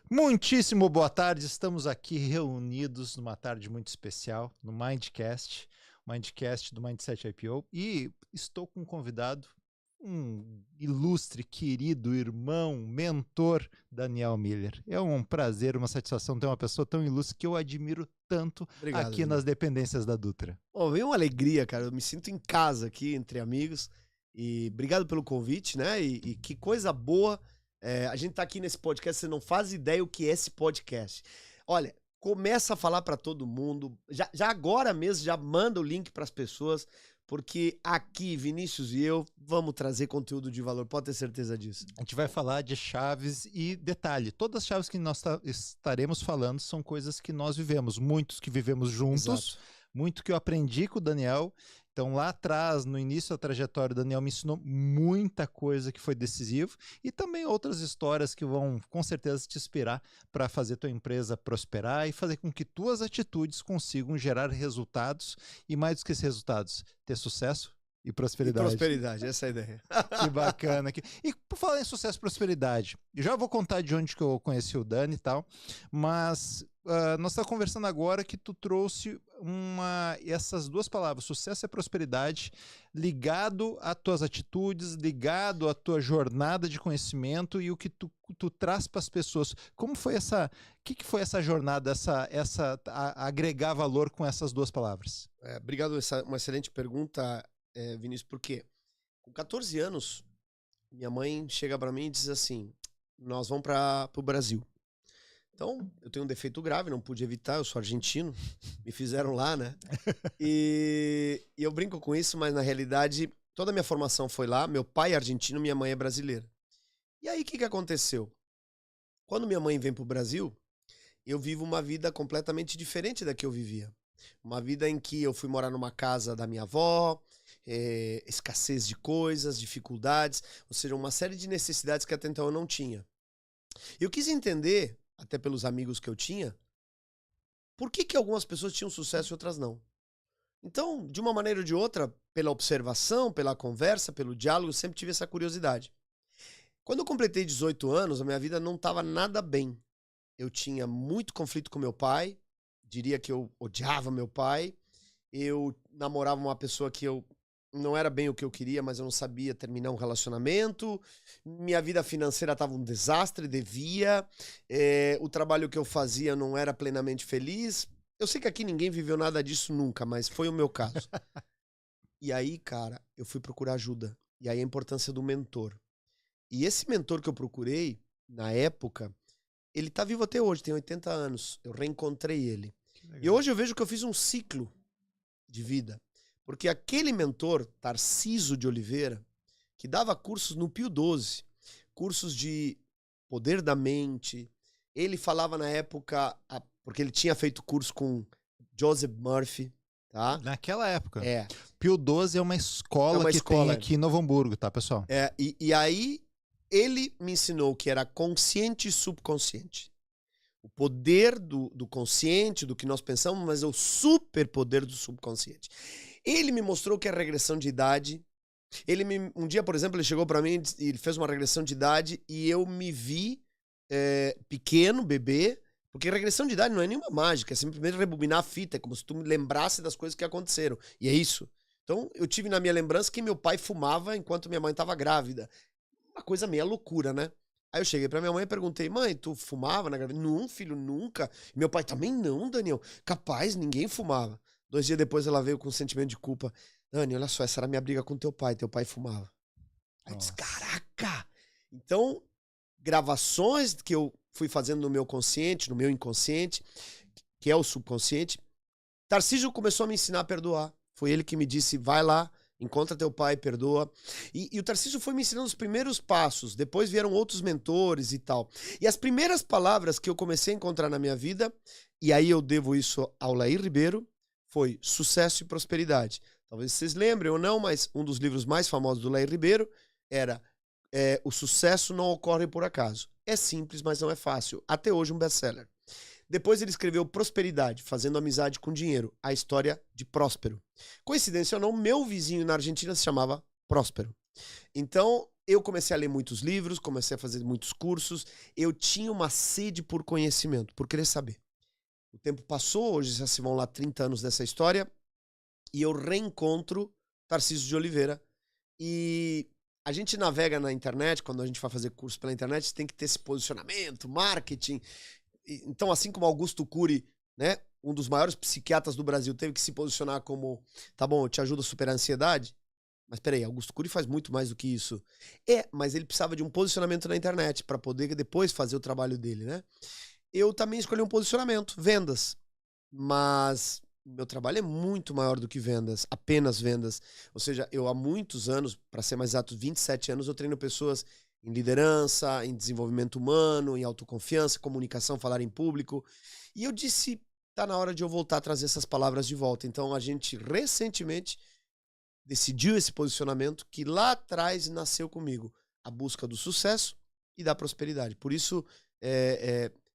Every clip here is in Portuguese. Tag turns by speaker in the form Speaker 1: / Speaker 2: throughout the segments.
Speaker 1: Muitíssimo boa tarde, estamos aqui reunidos numa tarde muito especial no Mindcast do Mindset IPO, e estou com um convidado, um ilustre, querido irmão, mentor, Daniel Miller. É um prazer, uma satisfação ter uma pessoa tão ilustre que eu admiro tanto. Obrigado, aqui nas dependências da Dutra.
Speaker 2: Vem uma alegria, cara, eu me sinto em casa aqui, entre amigos, e obrigado pelo convite, né, e que coisa boa. A gente tá aqui nesse podcast, você não faz ideia o que é esse podcast. Olha, começa a falar para todo mundo, já agora mesmo, já manda o link para as pessoas, porque aqui, Vinícius e eu, vamos trazer conteúdo de valor, pode ter certeza disso.
Speaker 1: A gente vai falar de chaves e detalhe, todas as chaves que nós estaremos falando são coisas que nós vivemos, muitos que vivemos juntos. Exato. Muito que eu aprendi com o Daniel. Então, lá atrás, no início da trajetória, o Daniel me ensinou muita coisa que foi decisivo, e também outras histórias que vão, com certeza, te inspirar para fazer tua empresa prosperar e fazer com que tuas atitudes consigam gerar resultados, e mais do que esses resultados, ter sucesso e prosperidade.
Speaker 2: E prosperidade, essa é a ideia.
Speaker 1: Que bacana. E por falar em sucesso e prosperidade, eu já vou contar de onde que eu conheci o Dani e tal, mas nós estamos conversando agora que tu trouxe essas duas palavras, sucesso e prosperidade, ligado às tuas atitudes, ligado à tua jornada de conhecimento e o que tu traz para as pessoas. Como foi que foi essa jornada, agregar valor com essas duas palavras?
Speaker 2: Obrigado, uma excelente pergunta, Vinícius, porque com 14 anos, minha mãe chega para mim e diz assim, nós vamos para o Brasil. Então, eu tenho um defeito grave, não pude evitar, eu sou argentino, me fizeram lá, né? E eu brinco com isso, mas na realidade, toda a minha formação foi lá, meu pai é argentino, minha mãe é brasileira. E aí, o que aconteceu? Quando minha mãe vem pro Brasil, eu vivo uma vida completamente diferente da que eu vivia. Uma vida em que eu fui morar numa casa da minha avó, escassez de coisas, dificuldades, ou seja, uma série de necessidades que até então eu não tinha. Eu quis entender, até pelos amigos que eu tinha, por que algumas pessoas tinham sucesso e outras não. Então, de uma maneira ou de outra, pela observação, pela conversa, pelo diálogo, eu sempre tive essa curiosidade. Quando eu completei 18 anos, a minha vida não estava nada bem. Eu tinha muito conflito com meu pai, diria que eu odiava meu pai, eu namorava uma pessoa que eu não era bem o que eu queria, mas eu não sabia terminar um relacionamento, minha vida financeira estava um desastre, devia, o trabalho que eu fazia não era plenamente feliz. Eu sei que aqui ninguém viveu nada disso nunca, mas foi o meu caso. E aí, cara, eu fui procurar ajuda. E aí a importância do mentor. E esse mentor que eu procurei, na época, ele tá vivo até hoje, tem 80 anos. Eu reencontrei ele. E hoje eu vejo que eu fiz um ciclo de vida. Porque aquele mentor, Tarcísio de Oliveira, que dava cursos no Pio XII, cursos de poder da mente, ele falava na época, porque ele tinha feito curso com Joseph Murphy, tá?
Speaker 1: Naquela época. Pio XII é uma escola tem aqui em Novo Hamburgo, tá, pessoal?
Speaker 2: E aí ele me ensinou que era consciente e subconsciente. O poder do consciente, do que nós pensamos, mas é o superpoder do subconsciente. Ele me mostrou que é regressão de idade. Um dia, por exemplo, ele chegou para mim e ele fez uma regressão de idade e eu me vi pequeno, bebê, porque regressão de idade não é nenhuma mágica, é simplesmente rebobinar a fita, é como se tu me lembrasse das coisas que aconteceram. E é isso. Então, eu tive na minha lembrança que meu pai fumava enquanto minha mãe estava grávida. Uma coisa meio loucura, né? Aí eu cheguei pra minha mãe e perguntei, mãe, tu fumava na gravidez? Não, filho, nunca. E meu pai também não, Daniel. Capaz, ninguém fumava. 2 dias depois ela veio com um sentimento de culpa. Dani, olha só, essa era a minha briga com teu pai fumava. Aí eu disse, caraca! Então, gravações que eu fui fazendo no meu consciente, no meu inconsciente, que é o subconsciente, Tarcísio começou a me ensinar a perdoar. Foi ele que me disse, vai lá, encontra teu pai, perdoa. E o Tarcísio foi me ensinando os primeiros passos. Depois vieram outros mentores e tal. E as primeiras palavras que eu comecei a encontrar na minha vida, e aí eu devo isso ao Lair Ribeiro, foi sucesso e prosperidade. Talvez vocês lembrem ou não, mas um dos livros mais famosos do Lair Ribeiro era O Sucesso Não Ocorre Por Acaso. É simples, mas não é fácil. Até hoje um best-seller. Depois ele escreveu Prosperidade, Fazendo Amizade com Dinheiro, a história de Próspero. Coincidência ou não, meu vizinho na Argentina se chamava Próspero. Então, eu comecei a ler muitos livros, comecei a fazer muitos cursos. Eu tinha uma sede por conhecimento, por querer saber. O tempo passou, hoje já se vão lá 30 anos dessa história, e eu reencontro Tarcísio de Oliveira. E a gente navega na internet, quando a gente vai fazer curso pela internet, tem que ter esse posicionamento, marketing. Então, assim como Augusto Cury, né, um dos maiores psiquiatras do Brasil, teve que se posicionar como, tá bom, eu te ajudo a superar a ansiedade. Mas peraí, Augusto Cury faz muito mais do que isso. Mas ele precisava de um posicionamento na internet para poder depois fazer o trabalho dele, né? Eu também escolhi um posicionamento, vendas. Mas meu trabalho é muito maior do que vendas, apenas vendas. Ou seja, eu há muitos anos, para ser mais exato, 27 anos, eu treino pessoas em liderança, em desenvolvimento humano, em autoconfiança, comunicação, falar em público. E eu disse, tá na hora de eu voltar a trazer essas palavras de volta. Então a gente recentemente decidiu esse posicionamento que lá atrás nasceu comigo. A busca do sucesso e da prosperidade. Por isso,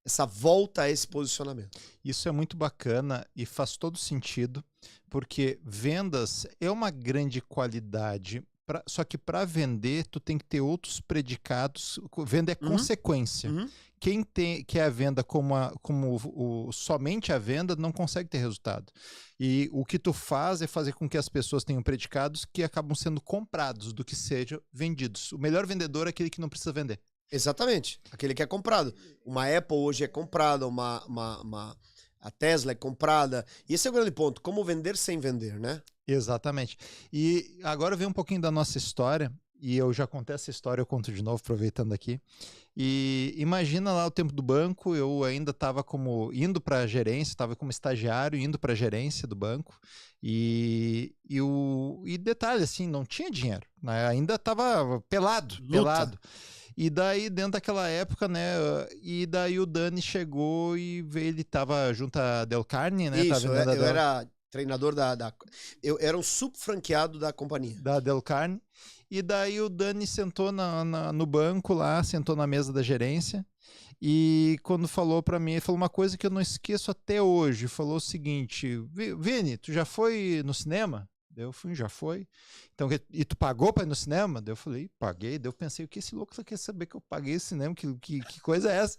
Speaker 2: essa volta a esse posicionamento.
Speaker 1: Isso é muito bacana e faz todo sentido, porque vendas é uma grande qualidade, só que para vender tu tem que ter outros predicados. Venda é consequência. Quem quer a venda somente a venda não consegue ter resultado. E o que tu faz é fazer com que as pessoas tenham predicados que acabam sendo comprados do que sejam vendidos. O melhor vendedor é aquele que não precisa vender.
Speaker 2: Exatamente, aquele que é comprado. Uma Apple hoje é comprada, a Tesla é comprada. E esse é o grande ponto, como vender sem vender, né?
Speaker 1: Exatamente. E agora vem um pouquinho da nossa história, e eu já contei essa história, eu conto de novo, aproveitando aqui. E imagina lá o tempo do banco, eu ainda estava indo para a gerência, estava como estagiário, indo para a gerência do banco, e detalhe, assim, não tinha dinheiro, né? Ainda estava pelado. E daí, dentro daquela época, né, e daí o Dani chegou e veio, ele tava junto a Del Carne, né?
Speaker 2: Isso, eu era treinador eu era um subfranqueado da companhia.
Speaker 1: Da Del Carne. E daí o Dani sentou no banco lá, sentou na mesa da gerência, e quando falou pra mim, ele falou uma coisa que eu não esqueço até hoje, falou o seguinte: Vini, tu já foi no cinema? Daí eu fui, já foi. Então, e tu pagou pra ir no cinema? Daí eu falei, paguei. Daí eu pensei, o que esse louco quer saber que eu paguei esse cinema? Que coisa é essa?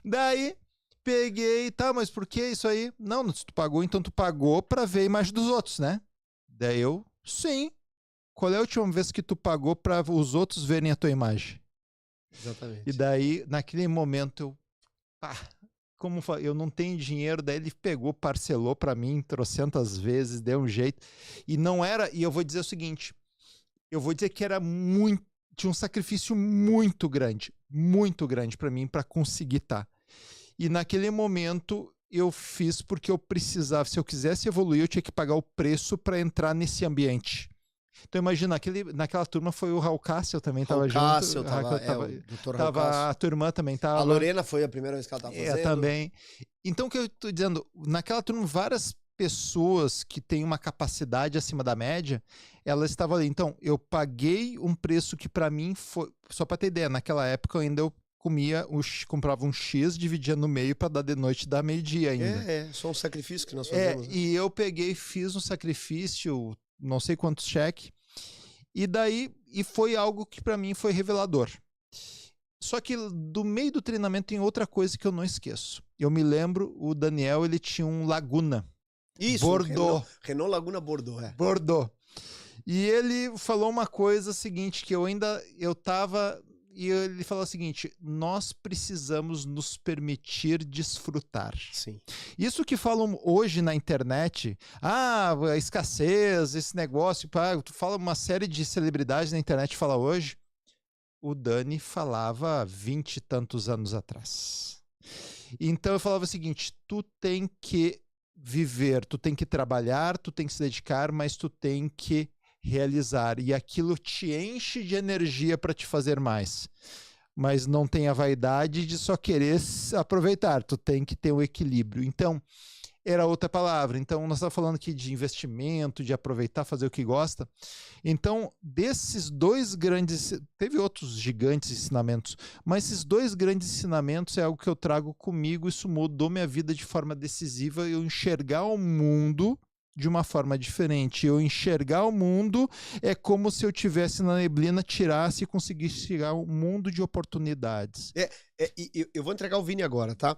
Speaker 1: Daí peguei, tá, mas por que isso aí? Não, se tu pagou, então tu pagou pra ver a imagem dos outros, né? Daí eu, sim. Qual é a última vez que tu pagou pra os outros verem a tua imagem?
Speaker 2: Exatamente.
Speaker 1: E daí, naquele momento, como eu não tenho dinheiro, daí ele pegou, parcelou para mim trocentas vezes, deu um jeito. E não era, e eu vou dizer o seguinte, eu vou dizer que era tinha um sacrifício muito grande para mim para conseguir estar. E naquele momento eu fiz porque eu precisava, se eu quisesse evoluir, eu tinha que pagar o preço para entrar nesse ambiente. Então imagina, naquela turma foi o Raul Cássio também estava junto.
Speaker 2: O Dr.
Speaker 1: Tava, a tua irmã também estava.
Speaker 2: A Lorena foi a primeira vez que ela estava fazendo.
Speaker 1: Também. Então o que eu estou dizendo, naquela turma várias pessoas que têm uma capacidade acima da média, elas estavam ali. Então eu paguei um preço que para mim foi, só para ter ideia, naquela época ainda eu comprava um X, dividia no meio para dar de noite, dar meio-dia ainda.
Speaker 2: Só um sacrifício que nós fazemos. Né?
Speaker 1: E eu peguei, fiz um sacrifício, não sei quantos cheques, e daí, foi algo que para mim foi revelador. Só que do meio do treinamento tem outra coisa que eu não esqueço. Eu me lembro, o Daniel, ele tinha um Laguna.
Speaker 2: Isso,
Speaker 1: Bordeaux.
Speaker 2: Renault Laguna Bordeaux,
Speaker 1: Bordeaux. E ele falou uma coisa seguinte, que eu tava... E ele falou o seguinte, nós precisamos nos permitir desfrutar.
Speaker 2: Sim.
Speaker 1: Isso que falam hoje na internet, a escassez, esse negócio, tu fala uma série de celebridades na internet fala hoje, o Dani falava há 20 e tantos anos atrás. Então eu falava o seguinte, tu tem que viver, tu tem que trabalhar, tu tem que se dedicar, mas tu tem que realizar, e aquilo te enche de energia para te fazer mais, mas não tem a vaidade de só querer aproveitar, tu tem que ter um equilíbrio. Então era outra palavra. Então nós estamos falando aqui de investimento, de aproveitar, fazer o que gosta. Então desses dois grandes, teve outros gigantes ensinamentos, mas esses dois grandes ensinamentos é algo que eu trago comigo. Isso mudou minha vida de forma decisiva, eu enxergar o mundo de uma forma diferente. Eu enxergar o mundo é como se eu tivesse na neblina, tirasse e conseguisse chegar a um mundo de oportunidades.
Speaker 2: Eu vou entregar o Vini agora, tá?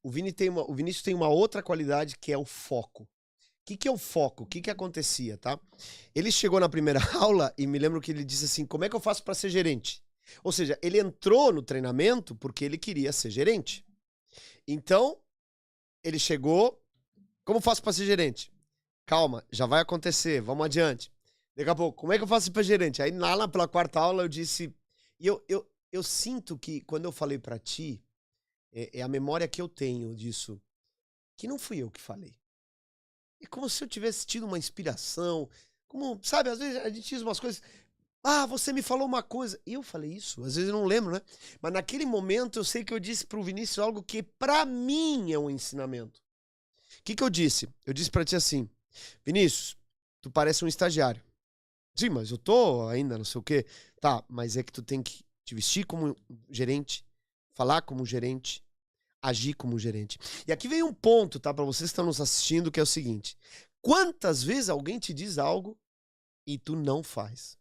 Speaker 2: O Vinícius tem uma outra qualidade que é o foco. O que é o foco? O que acontecia, tá? Ele chegou na primeira aula e me lembro que ele disse assim, como é que eu faço para ser gerente? Ou seja, ele entrou no treinamento porque ele queria ser gerente. Então, ele chegou, como faço para ser gerente? Calma, já vai acontecer, vamos adiante. Daqui a pouco, como é que eu faço para ser gerente? Aí lá pela quarta aula eu disse, e eu sinto que quando eu falei para ti, é a memória que eu tenho disso, que não fui eu que falei. É como se eu tivesse tido uma inspiração, como, sabe, às vezes a gente diz umas coisas, você me falou uma coisa, eu falei isso, às vezes eu não lembro, né? Mas naquele momento eu sei que eu disse pro Vinícius algo que pra mim é um ensinamento. O que eu disse? Eu disse pra ti assim, Vinícius, tu parece um estagiário. Sim, mas eu tô ainda, não sei o quê. Tá, mas é que tu tem que te vestir como gerente, falar como gerente, agir como gerente. E aqui vem um ponto, tá? Pra vocês que estão nos assistindo, que é o seguinte. Quantas vezes alguém te diz algo e tu não faz?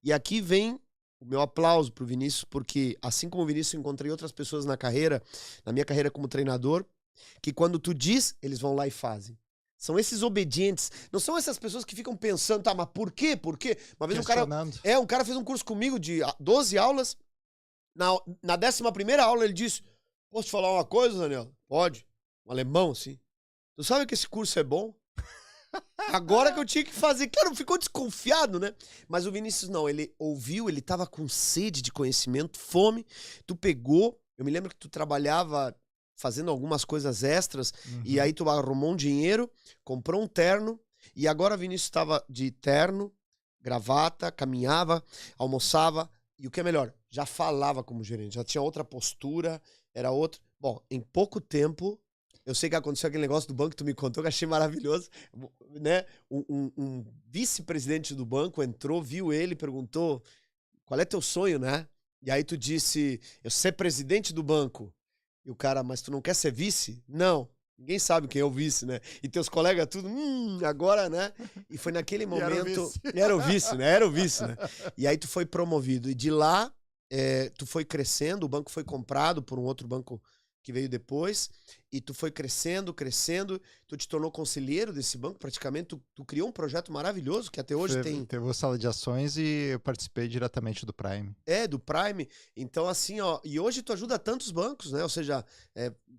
Speaker 2: E aqui vem o meu aplauso pro Vinícius, porque assim como o Vinícius, eu encontrei outras pessoas na minha carreira como treinador, que quando tu diz, eles vão lá e fazem. São esses obedientes. Não são essas pessoas que ficam pensando, tá, mas por quê? Por quê? Uma vez um cara fez um curso comigo de 12 aulas. Na 11ª aula ele disse, posso te falar uma coisa, Daniel? Pode. Um alemão, assim. Tu sabe que esse curso é bom? Agora que eu tinha que fazer. Claro, ficou desconfiado, né? Mas o Vinícius não, ele ouviu, ele tava com sede de conhecimento, fome. Tu pegou, eu me lembro que tu trabalhava fazendo algumas coisas extras, e aí tu arrumou um dinheiro, comprou um terno, e agora o Vinícius estava de terno, gravata, caminhava, almoçava, e o que é melhor, já falava como gerente, já tinha outra postura, era outro. Bom, em pouco tempo, eu sei que aconteceu aquele negócio do banco que tu me contou, que eu achei maravilhoso, né? Um vice-presidente do banco entrou, viu ele, perguntou, qual é teu sonho, né? E aí tu disse, eu ser presidente do banco. E o cara, mas tu não quer ser vice? Não. Ninguém sabe quem é o vice, né? E teus colegas tudo, agora, né? E foi naquele momento... Era o vice, né? Era o vice, né? E aí tu foi promovido. E de lá, tu foi crescendo, o banco foi comprado por um outro banco que veio depois, e tu foi crescendo, tu te tornou conselheiro desse banco, praticamente, tu criou um projeto maravilhoso, que até hoje
Speaker 1: Teve a sala de ações e eu participei diretamente do Prime.
Speaker 2: Do Prime. Então, assim, ó, e hoje tu ajuda tantos bancos, né? Ou seja,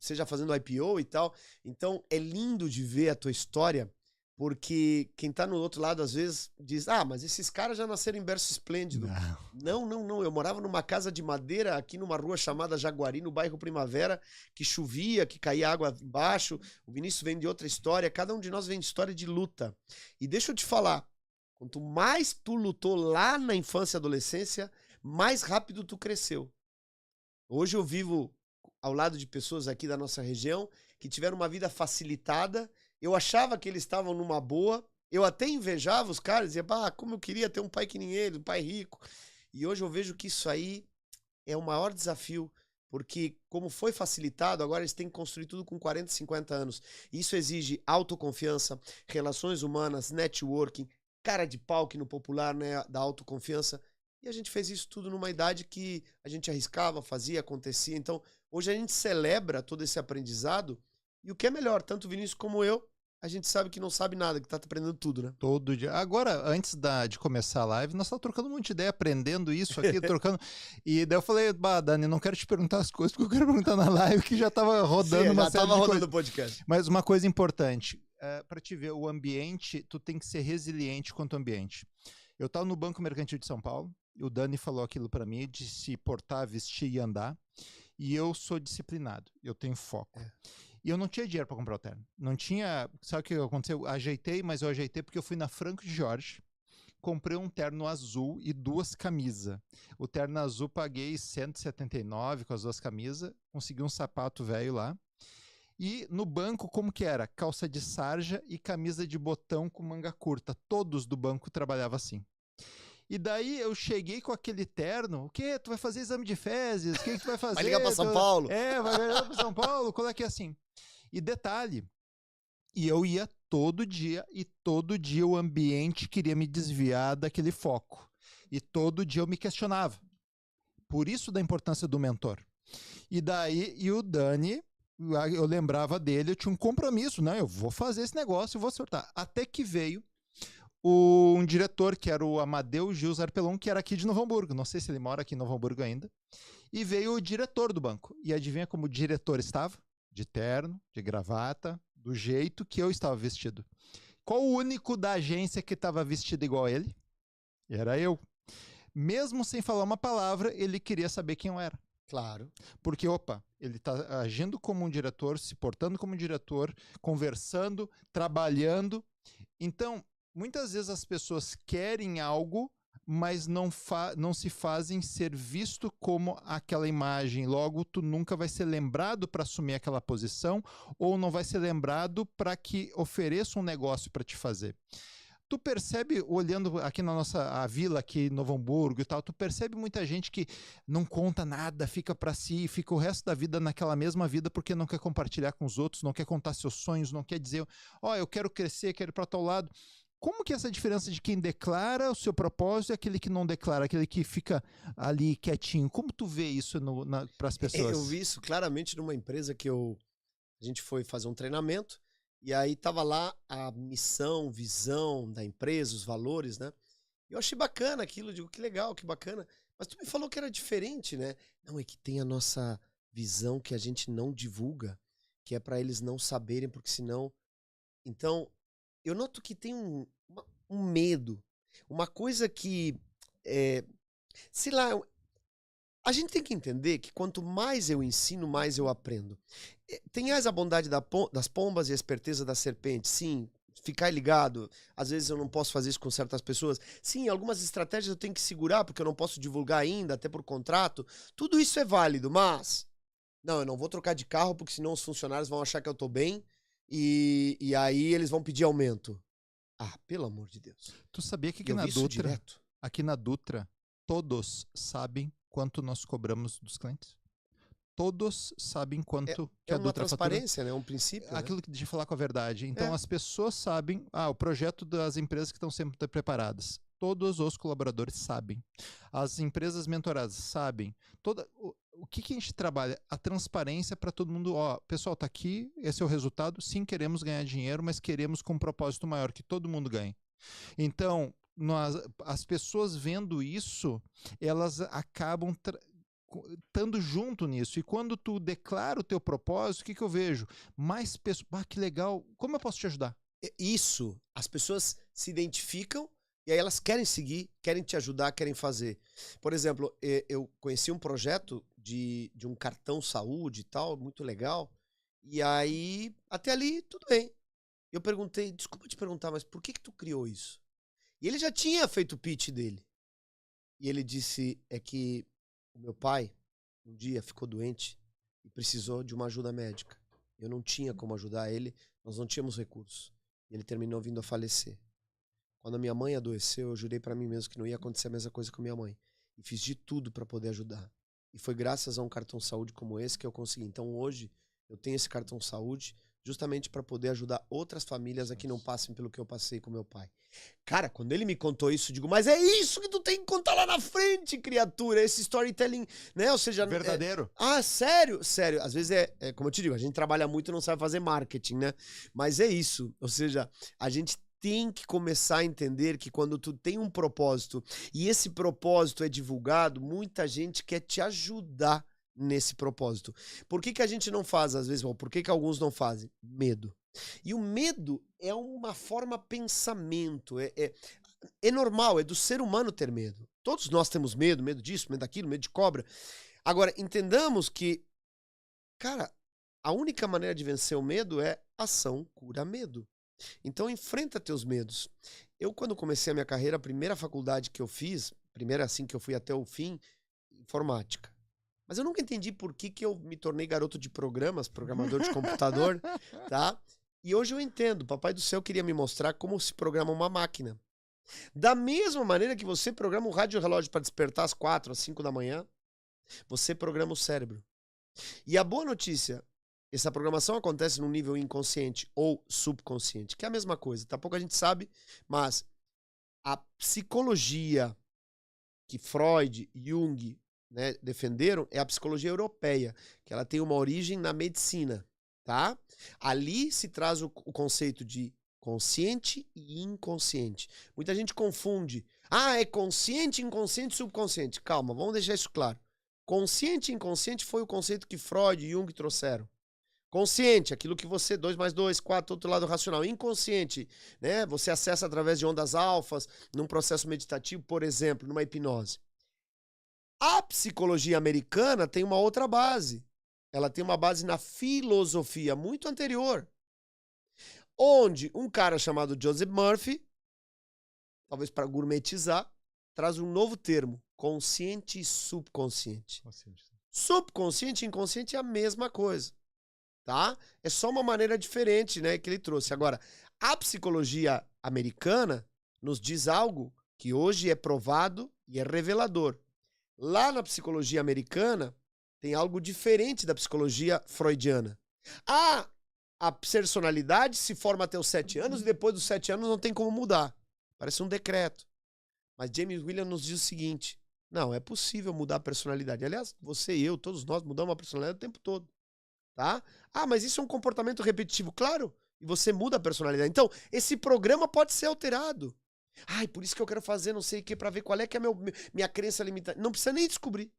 Speaker 2: seja fazendo IPO e tal. Então, é lindo de ver a tua história, porque quem tá no outro lado, às vezes, diz, mas esses caras já nasceram em berço esplêndido. Não. Eu morava numa casa de madeira aqui numa rua chamada Jaguari, no bairro Primavera, que chovia, que caía água embaixo. O Vinícius vem de outra história. Cada um de nós vem de história de luta. E deixa eu te falar, quanto mais tu lutou lá na infância e adolescência, mais rápido tu cresceu. Hoje eu vivo ao lado de pessoas aqui da nossa região que tiveram uma vida facilitada. Eu achava que eles estavam numa boa. Eu até invejava os caras, dizia, como eu queria ter um pai que nem ele, um pai rico. E hoje eu vejo que isso aí é o maior desafio, porque como foi facilitado, agora eles têm que construir tudo com 40, 50 anos. Isso exige autoconfiança, relações humanas, networking, cara de pau, que no popular, né, da autoconfiança. E a gente fez isso tudo numa idade que a gente arriscava, fazia, acontecia. Então, hoje a gente celebra todo esse aprendizado. E o que é melhor, tanto o Vinícius como eu, a gente sabe que não sabe nada, que tá aprendendo tudo, né?
Speaker 1: Todo dia. Agora, antes de começar a live, nós estávamos trocando um monte de ideia, aprendendo isso aqui, trocando. E daí eu falei, Dani, não quero te perguntar as coisas, porque eu quero perguntar na live, que já estava rodando uma série de coisas. Já estava rodando
Speaker 2: o podcast.
Speaker 1: Mas uma coisa importante, para te ver o ambiente, tu tem que ser resiliente quanto ao ambiente. Eu estava no Banco Mercantil de São Paulo, o Dani falou aquilo para mim, de se portar, vestir e andar, e eu sou disciplinado, eu tenho foco. E eu não tinha dinheiro para comprar o terno. Não tinha... Sabe o que aconteceu? Ajeitei, mas eu ajeitei porque eu fui na Franco de Jorge, comprei um terno azul e 2 camisas. O terno azul paguei 179 com as 2 camisas, consegui um sapato velho lá. E no banco, como que era? Calça de sarja e camisa de botão com manga curta. Todos do banco trabalhavam assim. E daí eu cheguei com aquele terno, o quê? Tu vai fazer exame de fezes? O que tu vai fazer?
Speaker 2: Vai ligar pra São Paulo.
Speaker 1: Vai ligar pra São Paulo? Qual é que é assim? E detalhe, e eu ia todo dia, e todo dia o ambiente queria me desviar daquele foco. E todo dia eu me questionava. Por isso da importância do mentor. E daí, e o Dani, eu lembrava dele, eu tinha um compromisso, né? Eu vou fazer esse negócio, eu vou acertar. Até que veio um diretor, que era o Amadeu Gil Zarpelon, que era aqui de Novo Hamburgo. Não sei se ele mora aqui em Novo Hamburgo ainda. E veio o diretor do banco. E adivinha como o diretor estava? De terno, de gravata, do jeito que eu estava vestido. Qual o único da agência que estava vestido igual a ele? Era eu. Mesmo sem falar uma palavra, ele queria saber quem eu era.
Speaker 2: Claro.
Speaker 1: Porque, opa, ele está agindo como um diretor, se portando como um diretor, conversando, trabalhando. Então, muitas vezes as pessoas querem algo, mas não se fazem ser visto como aquela imagem. Logo, tu nunca vai ser lembrado para assumir aquela posição, ou não vai ser lembrado para que ofereça um negócio para te fazer. Tu percebe, olhando aqui na a vila aqui em Novo Hamburgo e tal, tu percebe muita gente que não conta nada, fica para si, fica o resto da vida naquela mesma vida porque não quer compartilhar com os outros, não quer contar seus sonhos, não quer dizer, ó, eu quero crescer, quero ir para tal lado. Como que é essa diferença de quem declara o seu propósito e aquele que não declara, aquele que fica ali quietinho? Como tu vê isso para as pessoas?
Speaker 2: Eu vi isso claramente numa empresa que a gente foi fazer um treinamento. E aí tava lá a missão, visão da empresa, os valores, né? Eu achei bacana aquilo, eu digo, que legal, que bacana. Mas tu me falou que era diferente, né? Não, é que tem a nossa visão que a gente não divulga, que é para eles não saberem, porque senão... Então, eu noto que tem um medo, uma coisa que, sei lá, a gente tem que entender que quanto mais eu ensino, mais eu aprendo. Tenhais a bondade das pombas e a esperteza da serpente. Sim, ficar ligado. Às vezes eu não posso fazer isso com certas pessoas. Sim, algumas estratégias eu tenho que segurar, porque eu não posso divulgar ainda, até por contrato. Tudo isso é válido, mas... Não, eu não vou trocar de carro, porque senão os funcionários vão achar que eu tô bem e aí eles vão pedir aumento. Ah, pelo amor de Deus.
Speaker 1: Tu sabia que aqui na Dutra, todos sabem quanto nós cobramos dos clientes? Todos sabem quanto que a Dutra
Speaker 2: transparência, né? Um princípio.
Speaker 1: Aquilo
Speaker 2: né?
Speaker 1: de falar com a verdade. Então as pessoas sabem, o projeto das empresas que estão sempre preparadas. Todos os colaboradores sabem. As empresas mentoradas sabem. O que a gente trabalha? A transparência para todo mundo. Ó, pessoal, tá aqui, esse é o resultado. Sim, queremos ganhar dinheiro, mas queremos com um propósito maior, que todo mundo ganhe. Então, as pessoas vendo isso, elas acabam estando junto nisso. E quando tu declara o teu propósito, o que eu vejo? Mais pessoas, que legal, como eu posso te ajudar?
Speaker 2: Isso, as pessoas se identificam e aí elas querem seguir, querem te ajudar, querem fazer. Por exemplo, eu conheci um projeto de um cartão saúde e tal, muito legal, e aí, até ali, tudo bem. Eu perguntei, desculpa te perguntar, mas por que tu criou isso? E ele já tinha feito o pitch dele. E ele disse, é que o meu pai, um dia, ficou doente e precisou de uma ajuda médica. Eu não tinha como ajudar ele, nós não tínhamos recursos. E ele terminou vindo a falecer. Quando a minha mãe adoeceu, eu jurei pra mim mesmo que não ia acontecer a mesma coisa com a minha mãe. E fiz de tudo pra poder ajudar. E foi graças a um cartão saúde como esse que eu consegui. Então hoje, eu tenho esse cartão saúde justamente para poder ajudar outras famílias a que não passem pelo que eu passei com meu pai. Cara, quando ele me contou isso, eu digo, mas é isso que tu tem que contar lá na frente, criatura, esse storytelling, né? Ou seja...
Speaker 1: Verdadeiro.
Speaker 2: Sério, sério. Às vezes como eu te digo, a gente trabalha muito e não sabe fazer marketing, né? Mas é isso. Ou seja, a gente tem que começar a entender que quando tu tem um propósito e esse propósito é divulgado, muita gente quer te ajudar nesse propósito. Por que a gente não faz, às vezes? Por que alguns não fazem? Medo. E o medo é uma forma pensamento. É normal, é do ser humano ter medo. Todos nós temos medo disso, medo daquilo, medo de cobra. Agora, entendamos que, cara, a única maneira de vencer o medo é ação cura medo. Então, enfrenta teus medos. Eu, quando comecei a minha carreira, a primeira faculdade que eu fiz, primeira assim que eu fui até o fim, informática. Mas eu nunca entendi por que eu me tornei garoto de programas, programador de computador, tá? E hoje eu entendo. Papai do céu queria me mostrar como se programa uma máquina. Da mesma maneira que você programa um rádio relógio para despertar às 4, às 5 da manhã, você programa o cérebro. E a boa notícia essa programação acontece no nível inconsciente ou subconsciente, que é a mesma coisa. Tá pouco a gente sabe, mas a psicologia que Freud e Jung, né, defenderam é a psicologia europeia, que ela tem uma origem na medicina, tá? Ali se traz o conceito de consciente e inconsciente. Muita gente confunde. Ah, é consciente, inconsciente, subconsciente. Calma, vamos deixar isso claro. Consciente e inconsciente foi o conceito que Freud e Jung trouxeram. Consciente, aquilo que você, 2 mais 2, 4, outro lado racional. Inconsciente, né? Você acessa através de ondas alfas, num processo meditativo, por exemplo, numa hipnose. A psicologia americana tem uma outra base. Ela tem uma base na filosofia muito anterior. Onde um cara chamado Joseph Murphy, talvez para gourmetizar, traz um novo termo, consciente e subconsciente. Subconsciente e inconsciente é a mesma coisa. Tá? É só uma maneira diferente, né, que ele trouxe. Agora, a psicologia americana nos diz algo que hoje é provado e é revelador. Lá na psicologia americana, tem algo diferente da psicologia freudiana. A personalidade se forma até os 7 anos e depois dos 7 anos não tem como mudar. Parece um decreto. Mas James Williams nos diz o seguinte, não, é possível mudar a personalidade. Aliás, você e eu, todos nós mudamos a personalidade o tempo todo. Tá? Ah, mas isso é um comportamento repetitivo. Claro, e você muda a personalidade. Então, esse programa pode ser alterado. Ai, por isso que eu quero fazer não sei o que, pra ver qual é que é minha crença limitada. Não precisa nem descobrir.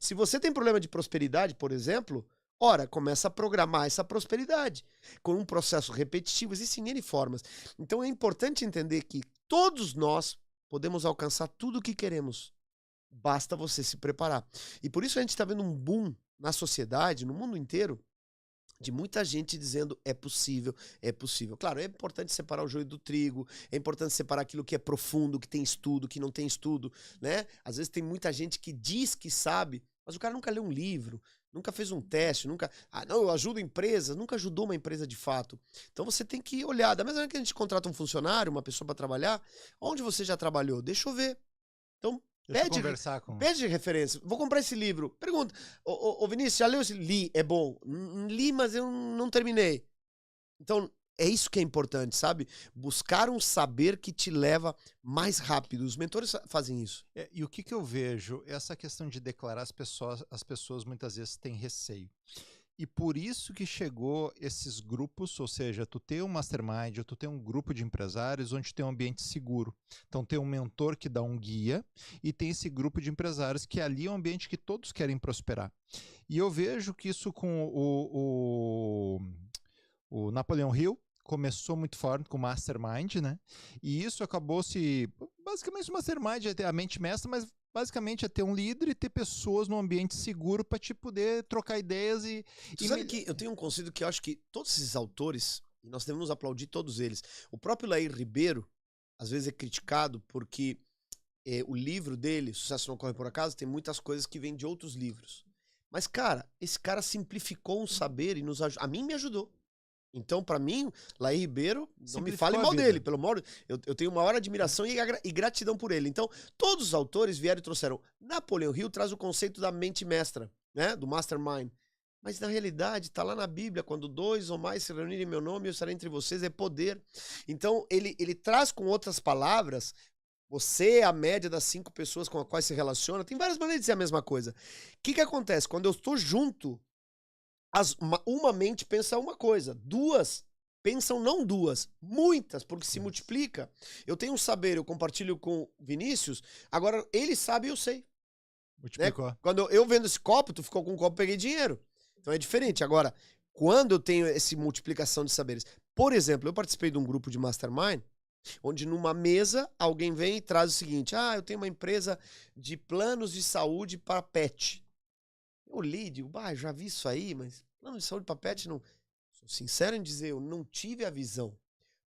Speaker 2: Se você tem problema de prosperidade, por exemplo, ora, começa a programar essa prosperidade. Com um processo repetitivo, existem N formas. Então é importante entender que todos nós podemos alcançar tudo o que queremos. Basta você se preparar. E por isso a gente está vendo um boom na sociedade, no mundo inteiro, de muita gente dizendo é possível, é possível. Claro, é importante separar o joio do trigo, é importante separar aquilo que é profundo, que tem estudo, que não tem estudo, né? Às vezes tem muita gente que diz que sabe, mas o cara nunca leu um livro, nunca fez um teste, nunca... Ah, não, eu ajudo empresas, nunca ajudou uma empresa de fato. Então você tem que olhar, da mesma maneira que a gente contrata um funcionário, uma pessoa para trabalhar, onde você já trabalhou? Deixa eu ver. Então, pede referência. Vou comprar esse livro. Pergunta. Ô Vinícius, já leu esse? Li, é bom. Li, mas eu não terminei. Então, é isso que é importante, sabe? Buscar um saber que te leva mais rápido. Os mentores fazem isso.
Speaker 1: E o que eu vejo? Essa questão de declarar as pessoas muitas vezes têm receio. E por isso que chegou esses grupos, ou seja, tu tem um mastermind, ou tu tem um grupo de empresários onde tem um ambiente seguro. Então tem um mentor que dá um guia e tem esse grupo de empresários que ali é um ambiente que todos querem prosperar. E eu vejo que isso com o Napoleão Hill começou muito forte com o Mastermind, né? E isso acabou se... Basicamente o Mastermind é ter a mente mestra, mas basicamente é ter um líder e ter pessoas num ambiente seguro para te poder trocar ideias e...
Speaker 2: Tu sabe que eu tenho um conceito que eu acho que todos esses autores, e nós devemos aplaudir todos eles, o próprio Lair Ribeiro, às vezes é criticado porque o livro dele, Sucesso Não Corre Por Acaso, tem muitas coisas que vêm de outros livros. Mas, cara, esse cara simplificou um saber e a mim me ajudou. Então, pra mim, Lair Ribeiro, não me fale mal dele, pelo amor, eu tenho uma maior admiração e gratidão por ele. Então, todos os autores vieram e trouxeram. Napoleão Hill traz o conceito da mente mestra, né? Do mastermind. Mas, na realidade, tá lá na Bíblia, quando 2 ou mais se reunirem em meu nome, eu estarei entre vocês, é poder. Então, ele traz com outras palavras, você é a média das 5 pessoas com as quais se relaciona. Tem várias maneiras de dizer a mesma coisa. O que acontece? Quando eu estou junto, uma mente pensa uma coisa, 2 pensam não 2, muitas, porque se multiplica. Eu tenho um saber, eu compartilho com o Vinícius, agora ele sabe e eu sei.
Speaker 1: Multiplicou.
Speaker 2: Né? Quando eu vendo esse copo, tu ficou com um copo, peguei dinheiro. Então é diferente. Agora, quando eu tenho essa multiplicação de saberes, por exemplo, eu participei de um grupo de mastermind, onde numa mesa alguém vem e traz o seguinte, eu tenho uma empresa de planos de saúde para pet. Eu li e digo, já vi isso aí, mas plano de saúde para pet, não. Sou sincero em dizer, eu não tive a visão.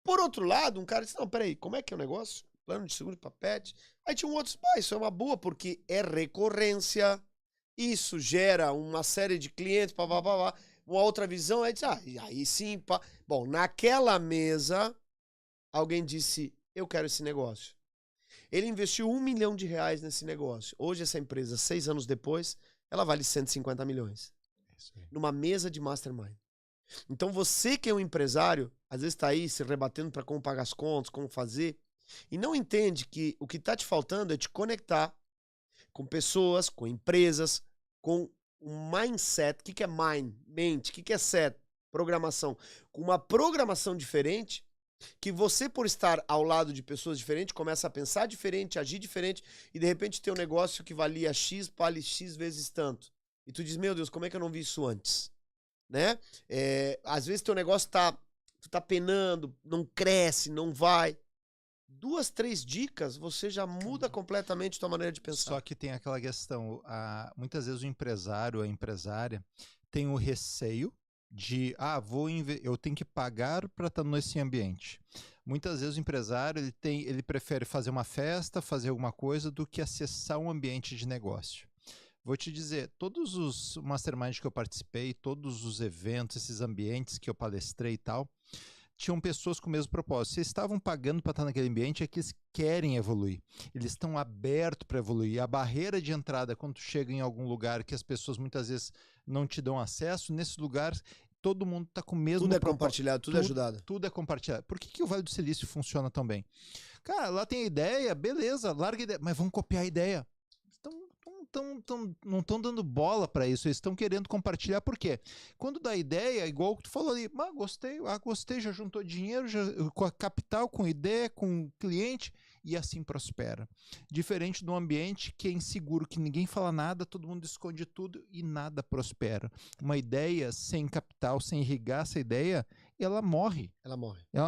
Speaker 2: Por outro lado, um cara disse, não, peraí, como é que é o negócio? Plano de saúde para pet. Aí tinha um outro, isso é uma boa, porque é recorrência, isso gera uma série de clientes, Uma outra visão, aí diz, aí sim, Bom, naquela mesa, alguém disse, eu quero esse negócio. Ele investiu R$1 milhão nesse negócio. Hoje essa empresa, 6 anos depois, ela vale 150 milhões. numa mesa de mastermind. Então você que é um empresário, às vezes está aí se rebatendo para como pagar as contas, como fazer, e não entende que o que está te faltando é te conectar com pessoas, com empresas, com um mindset. O que é mind? Mente. O que é set? Programação. Com uma programação diferente, que você, por estar ao lado de pessoas diferentes, começa a pensar diferente, agir diferente, e de repente tem um negócio que valia X, vale X vezes tanto. E tu diz, meu Deus, como é que eu não vi isso antes? Né? Às vezes teu negócio tu tá penando, não cresce, não vai. 2, 3 dicas, você já muda completamente a tua maneira de pensar.
Speaker 1: Só que tem aquela questão, muitas vezes o empresário, a empresária, tem o receio de, eu tenho que pagar para estar nesse ambiente. Muitas vezes o empresário, ele prefere fazer uma festa, fazer alguma coisa, do que acessar um ambiente de negócio. Vou te dizer, todos os masterminds que eu participei, todos os eventos, esses ambientes que eu palestrei e tal, tinham pessoas com o mesmo propósito. Vocês estavam pagando para estar naquele ambiente, é que eles querem evoluir. Eles estão abertos para evoluir. A barreira de entrada, quando tu chega em algum lugar que as pessoas muitas vezes não te dão acesso, nesse lugar todo mundo está com o mesmo
Speaker 2: propósito. Tudo é compartilhado, tudo é ajudado.
Speaker 1: Tudo é compartilhado. Por que o Vale do Silício funciona tão bem? Cara, lá tem a ideia, beleza, larga a ideia, mas vamos copiar a ideia. Não estão dando bola para isso, eles estão querendo compartilhar. Por quê? Quando dá ideia, igual que tu falou ali, gostei, já juntou dinheiro, com a capital, com ideia, com cliente, e assim prospera. Diferente do ambiente que é inseguro, que ninguém fala nada, todo mundo esconde tudo e nada prospera. Uma ideia sem capital, sem irrigar essa ideia, ela morre. Ela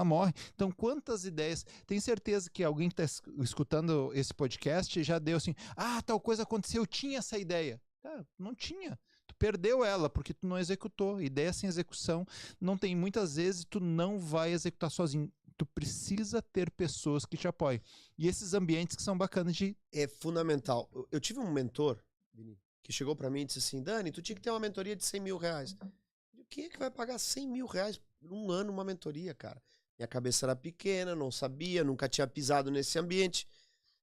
Speaker 1: morre. Então, quantas ideias... Tenho certeza que alguém que está escutando esse podcast já deu assim, tal coisa aconteceu, eu tinha essa ideia. Não tinha. Tu perdeu ela, porque tu não executou. Ideia sem execução não tem. Muitas vezes tu não vai executar sozinho. Tu precisa ter pessoas que te apoiem. E esses ambientes que são bacanas de...
Speaker 2: É fundamental. Eu tive um mentor, que chegou para mim e disse assim, Dani, tu tinha que ter uma mentoria de 100 mil reais. Quem é que vai pagar 100 mil reais por um ano uma mentoria, cara? Minha cabeça era pequena, não sabia, nunca tinha pisado nesse ambiente.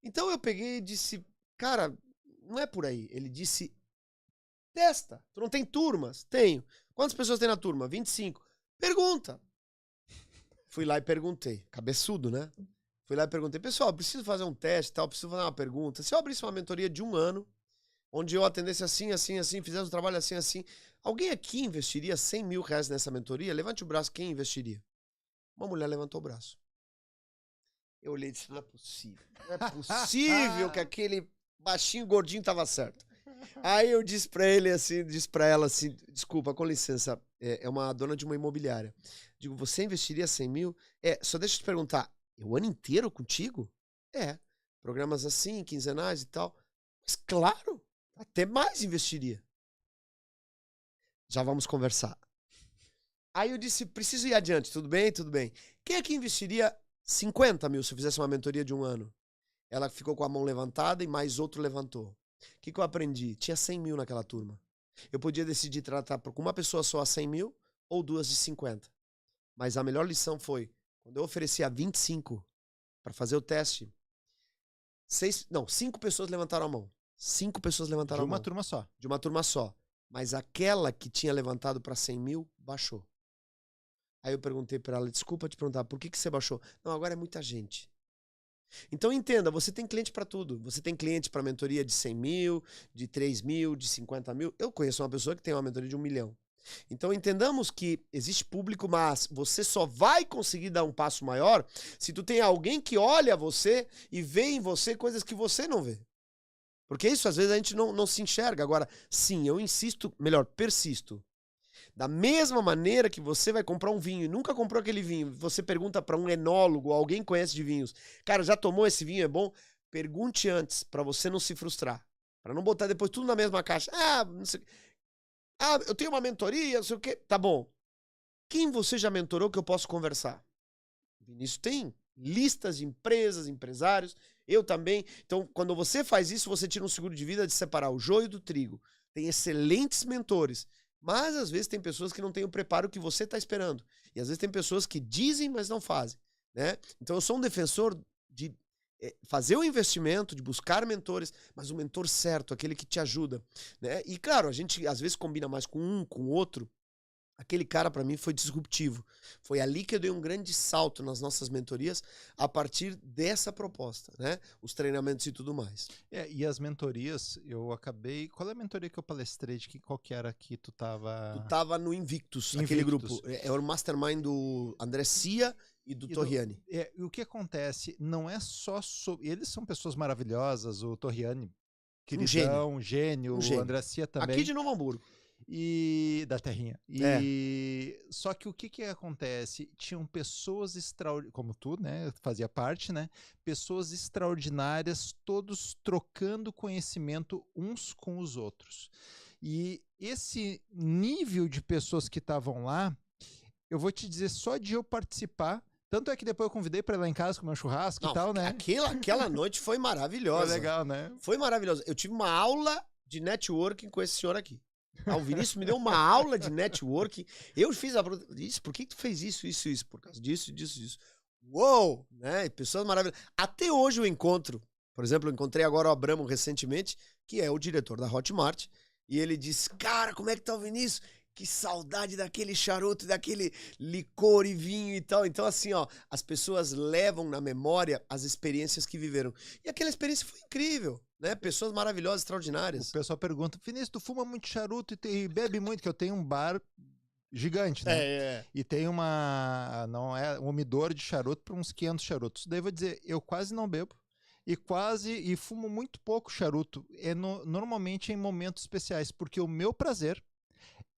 Speaker 2: Então eu peguei e disse, cara, não é por aí. Ele disse, testa. Tu não tem turmas? Tenho. Quantas pessoas tem na turma? 25. Pergunta. Fui lá e perguntei. Cabeçudo, né? Fui lá e perguntei, pessoal, preciso fazer um teste e tal, preciso fazer uma pergunta. Se eu abrisse uma mentoria de 1 ano, onde eu atendesse assim, assim, assim, fizesse um trabalho assim, assim, alguém aqui investiria 100 mil reais nessa mentoria? Levante o braço, quem investiria? Uma mulher levantou o braço. Eu olhei e disse, não é possível. Não é possível que aquele baixinho gordinho tava certo. Aí eu disse pra ela assim, desculpa, com licença, é uma dona de uma imobiliária. Digo, você investiria 100 mil? Só deixa eu te perguntar, o ano inteiro contigo? Programas assim, quinzenais e tal. Mas claro, até mais investiria. Já vamos conversar. Aí eu disse, preciso ir adiante, tudo bem? Tudo bem. Quem é que investiria 50 mil se eu fizesse uma mentoria de 1 ano? Ela ficou com a mão levantada e mais outro levantou. O que eu aprendi? Tinha 100 mil naquela turma. Eu podia decidir tratar com uma pessoa só a 100 mil ou 2 de 50. Mas a melhor lição foi, quando eu ofereci a 25 para fazer o teste, 5 pessoas levantaram a mão. 5 pessoas levantaram a mão.
Speaker 1: De uma turma só.
Speaker 2: De uma turma só. Mas aquela que tinha levantado para 100 mil, baixou. Aí eu perguntei para ela, desculpa te perguntar, por que você baixou? Não, agora é muita gente. Então entenda, você tem cliente para tudo. Você tem cliente para mentoria de 100 mil, de 3 mil, de 50 mil. Eu conheço uma pessoa que tem uma mentoria de 1 milhão. Então entendamos que existe público, mas você só vai conseguir dar um passo maior se tu tem alguém que olha você e vê em você coisas que você não vê. Porque isso às vezes a gente não se enxerga. Agora, sim, eu insisto, melhor, persisto. Da mesma maneira que você vai comprar um vinho e nunca comprou aquele vinho, você pergunta para um enólogo, alguém que conhece de vinhos, cara, já tomou esse vinho, é bom? Pergunte antes, para você não se frustrar. Para não botar depois tudo na mesma caixa. Não sei. Eu tenho uma mentoria, não sei o quê. Tá bom. Quem você já mentorou que eu posso conversar? Vinícius tem listas de empresas, empresários, eu também. Então, quando você faz isso, você tira um seguro de vida de separar o joio do trigo. Tem excelentes mentores. Mas, às vezes, tem pessoas que não têm o preparo que você está esperando. E, às vezes, tem pessoas que dizem, mas não fazem. Né? Então, eu sou um defensor de fazer o investimento, de buscar mentores, mas o mentor certo, aquele que te ajuda, né? E claro, a gente às vezes combina mais com um, com o outro. Aquele cara, para mim, foi disruptivo. Foi ali que eu dei um grande salto nas nossas mentorias a partir dessa proposta, né? Os treinamentos e tudo mais.
Speaker 1: E as mentorias, eu acabei... Qual é a mentoria que eu palestrei? Qual que era que tu tava...
Speaker 2: Tu tava no Invictus, aquele grupo. É o mastermind do André Cia e do Torriani.
Speaker 1: E o que acontece, não é só sobre... Eles são pessoas maravilhosas, o Torriani, queridão, gênio, o André Cia também.
Speaker 2: Aqui de Novo Hamburgo.
Speaker 1: E da terrinha. Só que o que acontece? Tinham pessoas extraordinárias, como tu, né? Fazia parte, né? Pessoas extraordinárias, todos trocando conhecimento uns com os outros. E esse nível de pessoas que estavam lá, eu vou te dizer, só de eu participar. Tanto é que depois eu convidei para ir lá em casa comer um churrasco e tal, né?
Speaker 2: Aquela noite foi maravilhosa.
Speaker 1: Foi legal, né?
Speaker 2: Foi maravilhosa. Eu tive uma aula de networking com esse senhor aqui. O Vinícius me deu uma aula de networking. Eu fiz a pergunta, por que tu fez isso? Por causa disso. Uou! Né? Pessoas maravilhosas. Até hoje eu encontro, por exemplo, eu encontrei agora o Abramo recentemente, que é o diretor da Hotmart, e ele disse, cara, como é que tá o Vinícius? Que saudade daquele charuto, daquele licor e vinho e tal. Então, assim, ó, as pessoas levam na memória as experiências que viveram. E aquela experiência foi incrível, né? Pessoas maravilhosas, extraordinárias.
Speaker 1: O pessoal pergunta, Vinícius, tu fuma muito charuto e bebe muito, que eu tenho um bar gigante, né? E tem um umidor de charuto para uns 500 charutos. Daí eu vou dizer, eu quase não bebo. E fumo muito pouco charuto. Normalmente em momentos especiais, porque o meu prazer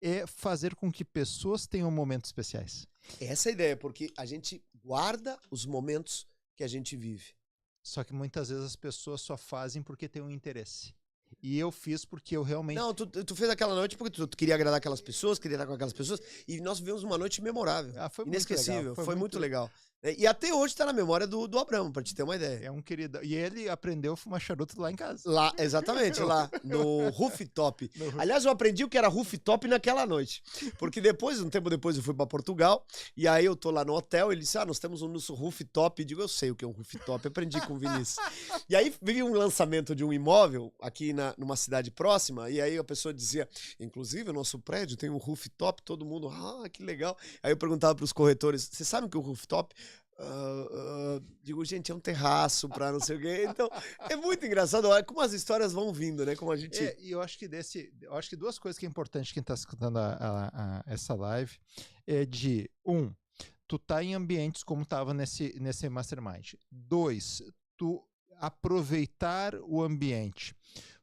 Speaker 1: é fazer com que pessoas tenham momentos especiais.
Speaker 2: Essa é a ideia, porque a gente guarda os momentos que a gente vive.
Speaker 1: Só que muitas vezes as pessoas só fazem porque tem um interesse. E eu fiz porque eu realmente...
Speaker 2: Não, tu fez aquela noite porque tu queria agradar aquelas pessoas, queria estar com aquelas pessoas, e nós vivemos uma noite memorável,
Speaker 1: foi
Speaker 2: inesquecível,
Speaker 1: muito
Speaker 2: foi muito legal. E até hoje tá na memória do Abramo, pra te ter uma ideia.
Speaker 1: É um querido. E ele aprendeu a fumar charuto lá em casa.
Speaker 2: Lá, exatamente, lá, no rooftop. Aliás, eu aprendi o que era rooftop naquela noite. Porque um tempo depois eu fui pra Portugal, e aí eu tô lá no hotel, ele disse, nós temos um nosso rooftop. Eu digo, eu sei o que é um rooftop, aprendi com o Vinícius. E aí veio um lançamento de um imóvel aqui numa cidade próxima, e aí a pessoa dizia, inclusive o nosso prédio tem um rooftop, todo mundo, que legal. Aí eu perguntava pros corretores, vocês sabem o que é o rooftop? Digo, gente, é um terraço pra não sei o quê. Então, é muito engraçado. Olha como as histórias vão vindo, né? Como a gente...
Speaker 1: E eu acho que duas coisas que é importante quem tá escutando essa live é tu tá em ambientes como tava nesse Mastermind. 2, tu aproveitar o ambiente.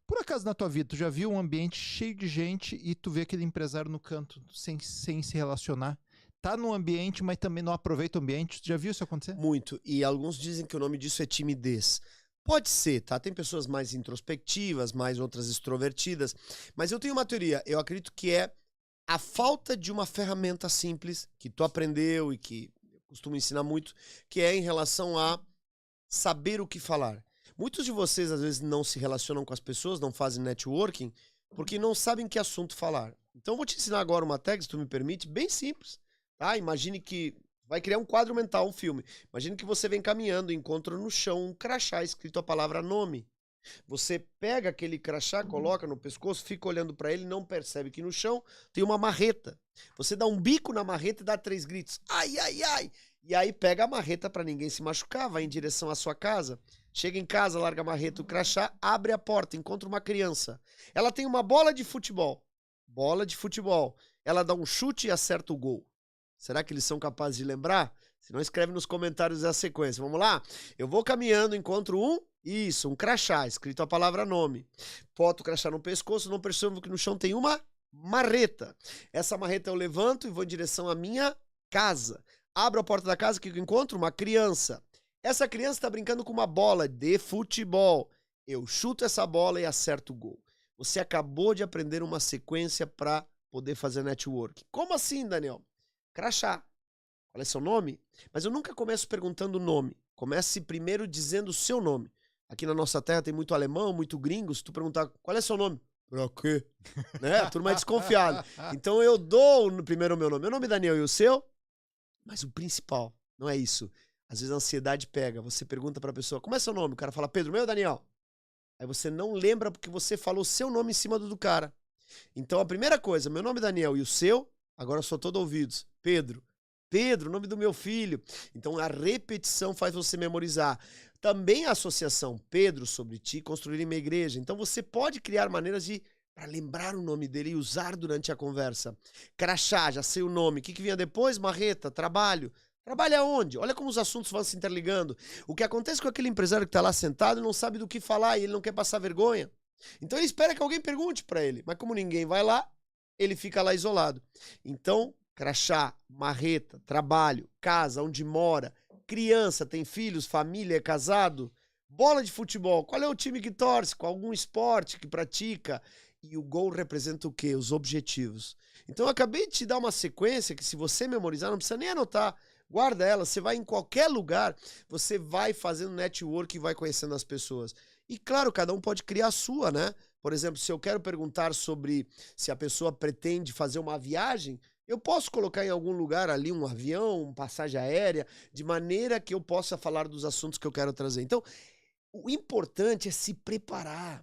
Speaker 1: Por acaso na tua vida, tu já viu um ambiente cheio de gente e tu vê aquele empresário no canto sem se relacionar? Tá no ambiente, mas também não aproveita o ambiente. Tu já viu isso acontecer?
Speaker 2: Muito. E alguns dizem que o nome disso é timidez. Pode ser, tá? Tem pessoas mais introspectivas, mais outras extrovertidas. Mas eu tenho uma teoria. Eu acredito que é a falta de uma ferramenta simples que tu aprendeu e que eu costumo ensinar muito, que é em relação a saber o que falar. Muitos de vocês, às vezes, não se relacionam com as pessoas, não fazem networking, porque não sabem que assunto falar. Então, eu vou te ensinar agora uma técnica, se tu me permite, bem simples. Tá? Imagine que vai criar um quadro mental, um filme. Imagine que você vem caminhando, encontra no chão um crachá escrito a palavra nome. Você pega aquele crachá, coloca no pescoço, fica olhando para ele, não percebe que no chão tem uma marreta. Você dá um bico na marreta e dá 3 gritos. Ai, ai, ai! E aí pega a marreta para ninguém se machucar, vai em direção à sua casa. Chega em casa, larga a marreta, o crachá, abre a porta, encontra uma criança. Ela tem uma bola de futebol. Bola de futebol. Ela dá um chute e acerta o gol. Será que eles são capazes de lembrar? Se não, escreve nos comentários a sequência. Vamos lá? Eu vou caminhando, encontro um crachá, escrito a palavra nome. Boto o crachá no pescoço, não percebo que no chão tem uma marreta. Essa marreta eu levanto e vou em direção à minha casa. Abro a porta da casa, o que eu encontro? Uma criança. Essa criança está brincando com uma bola de futebol. Eu chuto essa bola e acerto o gol. Você acabou de aprender uma sequência para poder fazer network. Como assim, Daniel? Crachá. Qual é seu nome? Mas eu nunca começo perguntando o nome. Comece primeiro dizendo o seu nome. Aqui na nossa terra tem muito alemão, muito gringo. Se tu perguntar qual é seu nome? Pra quê? Né? A turma é desconfiada. Então eu dou primeiro o meu nome. Meu nome é Daniel e o seu? Mas o principal não é isso. Às vezes a ansiedade pega. Você pergunta pra pessoa, como é seu nome? O cara fala, Pedro, meu Daniel. Aí você não lembra porque você falou seu nome em cima do cara. Então a primeira coisa, meu nome é Daniel e o seu, agora eu sou todo ouvidos. Pedro. Pedro, nome do meu filho. Então a repetição faz você memorizar. Também a associação Pedro sobre ti, construir uma igreja. Então você pode criar maneiras de para lembrar o nome dele e usar durante a conversa. Crachá, já sei o nome. O que vinha depois? Marreta, trabalho. Trabalha onde? Olha como os assuntos vão se interligando. O que acontece com aquele empresário que está lá sentado e não sabe do que falar e ele não quer passar vergonha. Então ele espera que alguém pergunte para ele. Mas como ninguém vai lá, ele fica lá isolado. Então, crachá, marreta, trabalho, casa, onde mora, criança, tem filhos, família, é casado, bola de futebol, qual é o time que torce, qual algum esporte que pratica. E o gol representa o quê? Os objetivos. Então eu acabei de te dar uma sequência que se você memorizar, não precisa nem anotar. Guarda ela, você vai em qualquer lugar, você vai fazendo network e vai conhecendo as pessoas. E claro, cada um pode criar a sua, né? Por exemplo, se eu quero perguntar sobre se a pessoa pretende fazer uma viagem, eu posso colocar em algum lugar ali um avião, uma passagem aérea, de maneira que eu possa falar dos assuntos que eu quero trazer. Então, o importante é se preparar.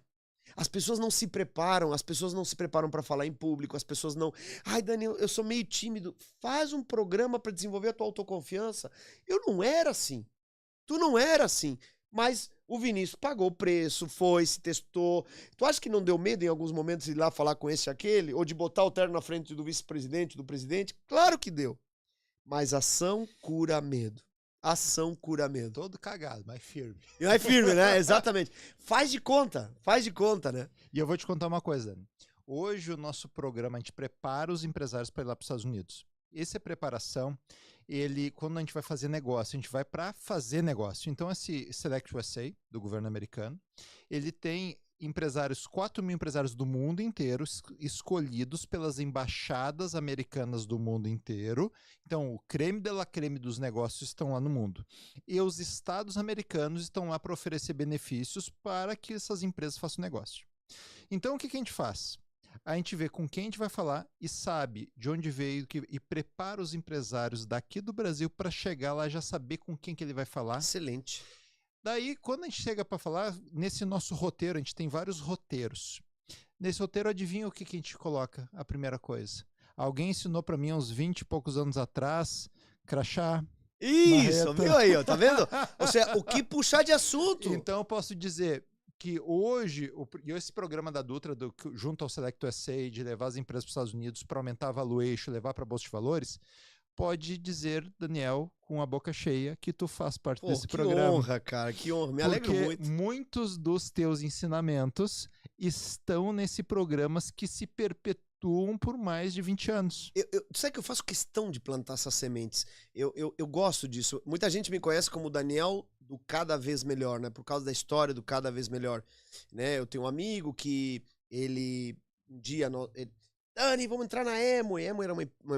Speaker 2: As pessoas não se preparam, as pessoas não se preparam para falar em público, as pessoas não... Ai, Daniel, eu sou meio tímido. Faz um programa para desenvolver a tua autoconfiança. Eu não era assim. Tu não era assim. Mas o Vinícius pagou o preço, foi, se testou. Tu acha que não deu medo em alguns momentos de ir lá falar com esse e aquele? Ou de botar o terno na frente do vice-presidente, do presidente? Claro que deu. Mas ação cura medo. Ação cura medo.
Speaker 1: Todo cagado, mas firme.
Speaker 2: E mais firme, né? Exatamente. Faz de conta, né?
Speaker 1: E eu vou te contar uma coisa, Dani. Hoje o nosso programa, a gente prepara os empresários para ir lá para os Estados Unidos. Essa preparação, quando a gente vai fazer negócio, a gente vai para fazer negócio. Então esse Select USA, do governo americano, ele tem 4.000 empresários do mundo inteiro, escolhidos pelas embaixadas americanas do mundo inteiro. Então, o creme de la creme dos negócios estão lá no mundo. E os estados americanos estão lá para oferecer benefícios para que essas empresas façam negócio. Então, o que a gente faz? A gente vê com quem a gente vai falar e sabe de onde veio e prepara os empresários daqui do Brasil para chegar lá e já saber com quem que ele vai falar.
Speaker 2: Excelente.
Speaker 1: Daí, quando a gente chega para falar, nesse nosso roteiro, a gente tem vários roteiros. Nesse roteiro, adivinha o que a gente coloca? A primeira coisa. Alguém ensinou para mim, uns 20 e poucos anos atrás, crachá.
Speaker 2: Isso,
Speaker 1: marreta.
Speaker 2: viu aí, ó, tá vendo? Ou seja, o que puxar de assunto.
Speaker 1: Então, eu posso dizer que hoje, esse programa da Dutra, junto ao Select USA, de levar as empresas para os Estados Unidos para aumentar a valuation, levar para a Bolsa de Valores, pode dizer, Daniel, com a boca cheia, que tu faz parte desse programa.
Speaker 2: Que honra, cara, que honra. Me alegro muito.
Speaker 1: Muitos dos teus ensinamentos estão nesse programa que se perpetuam por mais de 20 anos.
Speaker 2: Sabe que eu faço questão de plantar essas sementes? Eu gosto disso. Muita gente me conhece como Daniel do Cada Vez Melhor, né? Por causa da história do Cada Vez Melhor. Né? Eu tenho um amigo que ele um dia... Dani, vamos entrar na Emo. Emo era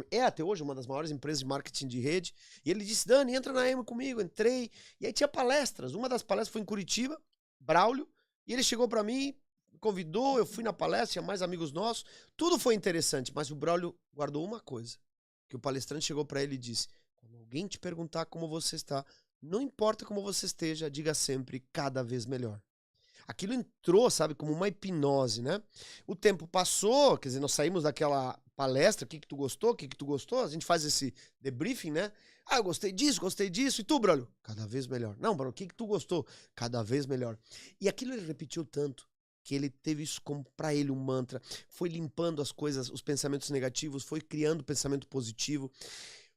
Speaker 2: é até hoje uma das maiores empresas de marketing de rede. E ele disse, Dani, entra na Emo comigo. Entrei. E aí tinha palestras. Uma das palestras foi em Curitiba, Braulio. E ele chegou pra mim, me convidou, eu fui na palestra, tinha mais amigos nossos. Tudo foi interessante, mas o Braulio guardou uma coisa. Que o palestrante chegou pra ele e disse, quando alguém te perguntar como você está, não importa como você esteja, diga sempre cada vez melhor. Aquilo entrou, sabe, como uma hipnose, né? O tempo passou, quer dizer, nós saímos daquela palestra, o que tu gostou, o que tu gostou, a gente faz esse debriefing, né? Ah, eu gostei disso, e tu, Braulio? Cada vez melhor. Não, Braulio, o que tu gostou? Cada vez melhor. E aquilo ele repetiu tanto, que ele teve isso como pra ele um mantra, foi limpando as coisas, os pensamentos negativos, foi criando pensamento positivo.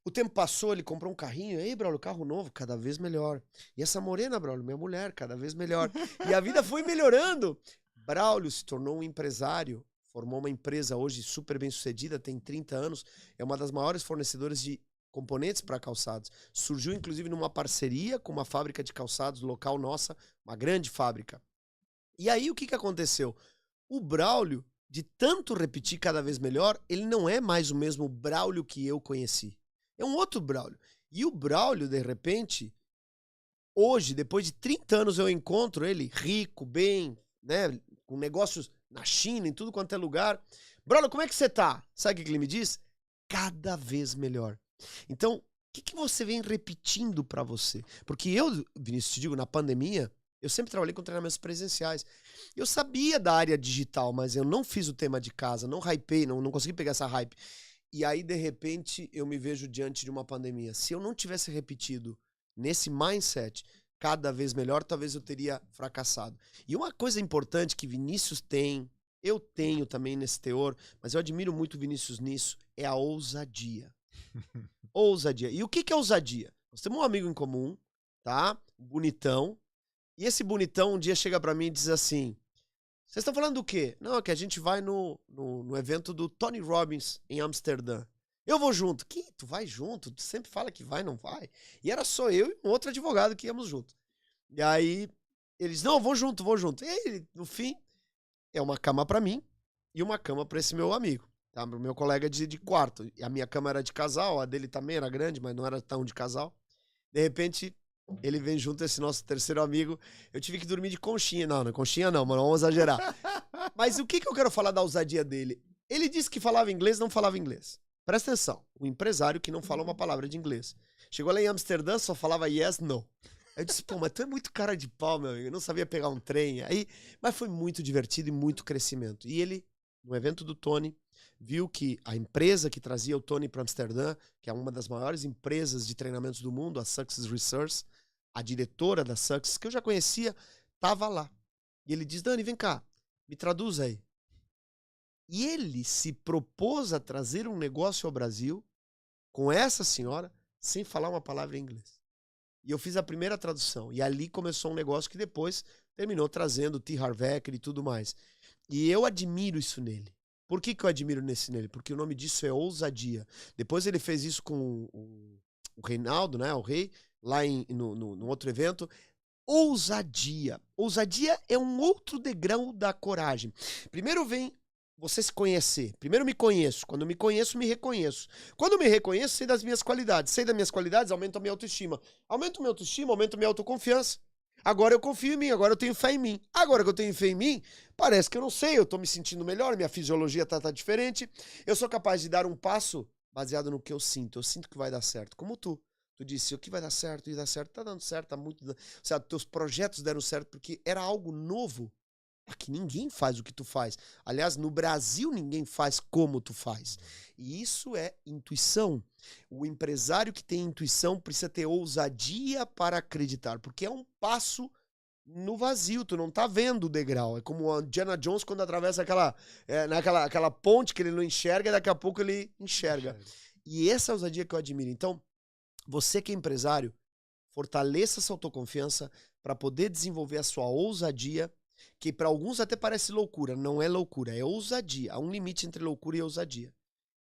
Speaker 2: O tempo passou, ele comprou um carrinho. Ei, Braulio, carro novo, cada vez melhor. E essa morena, Braulio, minha mulher, cada vez melhor. E a vida foi melhorando. Braulio se tornou um empresário, formou uma empresa hoje super bem sucedida, tem 30 anos, é uma das maiores fornecedoras de componentes para calçados. Surgiu, inclusive, numa parceria com uma fábrica de calçados local nossa, uma grande fábrica. E aí, o que aconteceu? O Braulio, de tanto repetir cada vez melhor, ele não é mais o mesmo Braulio que eu conheci. É um outro Braulio. E o Braulio, de repente, hoje, depois de 30 anos, eu encontro ele rico, bem, né, com negócios na China, em tudo quanto é lugar. Braulio, como é que você tá? Sabe o que ele me diz? Cada vez melhor. Então, que você vem repetindo para você? Porque eu, Vinícius, te digo, na pandemia, eu sempre trabalhei com treinamentos presenciais. Eu sabia da área digital, mas eu não fiz o tema de casa, não hypei, não consegui pegar essa hype. E aí, de repente, eu me vejo diante de uma pandemia. Se eu não tivesse repetido nesse mindset cada vez melhor, talvez eu teria fracassado. E uma coisa importante que Vinícius tem, eu tenho também nesse teor, mas eu admiro muito o Vinícius nisso, é a ousadia. Ousadia. E o que é ousadia? Nós temos um amigo em comum, tá? Bonitão. E esse bonitão um dia chega pra mim e diz assim, vocês estão falando do quê? Não, é que a gente vai no evento do Tony Robbins em Amsterdã. Eu vou junto. Que? Tu vai junto? Tu sempre fala que vai, não vai? E era só eu e um outro advogado que íamos junto. E aí, eles, não, vou junto. E aí, no fim, é uma cama pra mim e uma cama pra esse meu amigo. Tá? Meu colega de quarto. E a minha cama era de casal, a dele também era grande, mas não era tão de casal. De repente, ele vem junto, esse nosso terceiro amigo. Eu tive que dormir de conchinha. Não, conchinha não, mano, vamos exagerar. Mas o que eu quero falar da ousadia dele? Ele disse que falava inglês, não falava inglês. Presta atenção, o empresário que não fala uma palavra de inglês. Chegou lá em Amsterdã, só falava yes, no. Eu disse, pô, mas tu é muito cara de pau, meu amigo. Eu não sabia pegar um trem. Aí, mas foi muito divertido e muito crescimento. E ele, no evento do Tony, viu que a empresa que trazia o Tony para Amsterdã, que é uma das maiores empresas de treinamentos do mundo, a Success Research, a diretora da Success, que eu já conhecia, estava lá. E ele diz, Dani, vem cá, me traduz aí. E ele se propôs a trazer um negócio ao Brasil com essa senhora sem falar uma palavra em inglês. E eu fiz a primeira tradução. E ali começou um negócio que depois terminou trazendo o T. Harv Eker e tudo mais. E eu admiro isso nele. Por que eu admiro nele? Porque o nome disso é ousadia. Depois ele fez isso com o Reinaldo, né? O rei, lá no outro evento. Ousadia. Ousadia é um outro degrau da coragem. Primeiro vem você se conhecer. Primeiro me conheço. Quando me conheço, me reconheço. Quando me reconheço, sei das minhas qualidades. Sei das minhas qualidades, aumento a minha autoestima. Aumento a minha autoestima, aumento a minha autoconfiança. Agora eu confio em mim, agora eu tenho fé em mim. Agora que eu tenho fé em mim, parece que eu não sei, eu tô me sentindo melhor, minha fisiologia tá diferente. Eu sou capaz de dar um passo baseado no que eu sinto. Eu sinto que vai dar certo. Como tu. Tu disse, o que vai dar certo, e dá certo, tá dando certo, tá muito... Sabe, teus projetos deram certo porque era algo novo. Aqui ninguém faz o que tu faz. Aliás, no Brasil ninguém faz como tu faz. E isso é intuição. O empresário que tem intuição precisa ter ousadia para acreditar, porque é um passo no vazio, tu não tá vendo o degrau. É como a Indiana Jones quando atravessa aquela ponte que ele não enxerga, daqui a pouco ele enxerga. E essa é a ousadia que eu admiro. Então, você que é empresário, fortaleça essa autoconfiança para poder desenvolver a sua ousadia, que para alguns até parece loucura. Não é loucura, é ousadia. Há um limite entre loucura e ousadia.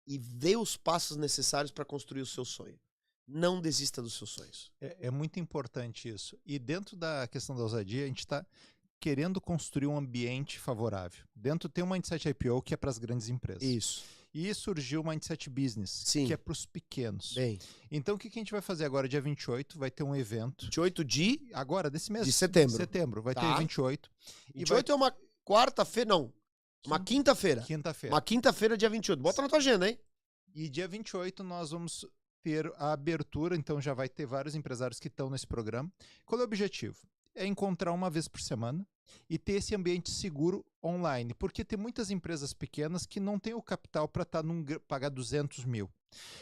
Speaker 2: E dê os passos necessários para construir o seu sonho. Não desista dos seus sonhos.
Speaker 1: É muito importante isso. E dentro da questão da ousadia, a gente está querendo construir um ambiente favorável. Dentro tem uma Mindset IPO que é para as grandes empresas.
Speaker 2: Isso.
Speaker 1: E surgiu o Mindset Business,
Speaker 2: Sim,
Speaker 1: que é para os pequenos.
Speaker 2: Bem.
Speaker 1: Então, o que a gente vai fazer agora? Dia 28, vai ter um evento.
Speaker 2: 28 de...
Speaker 1: Agora, desse mês.
Speaker 2: De setembro.
Speaker 1: Setembro, vai
Speaker 2: Tá.
Speaker 1: ter 28.
Speaker 2: 28 é uma quarta-feira, não. Uma quinta-feira.
Speaker 1: Quinta-feira.
Speaker 2: Uma quinta-feira, dia 28. Bota na tua agenda, hein?
Speaker 1: E dia 28 nós vamos ter a abertura, então já vai ter vários empresários que estão nesse programa. Qual é o objetivo? É encontrar uma vez por semana e ter esse ambiente seguro online, porque tem muitas empresas pequenas que não têm o capital para pagar 200 mil.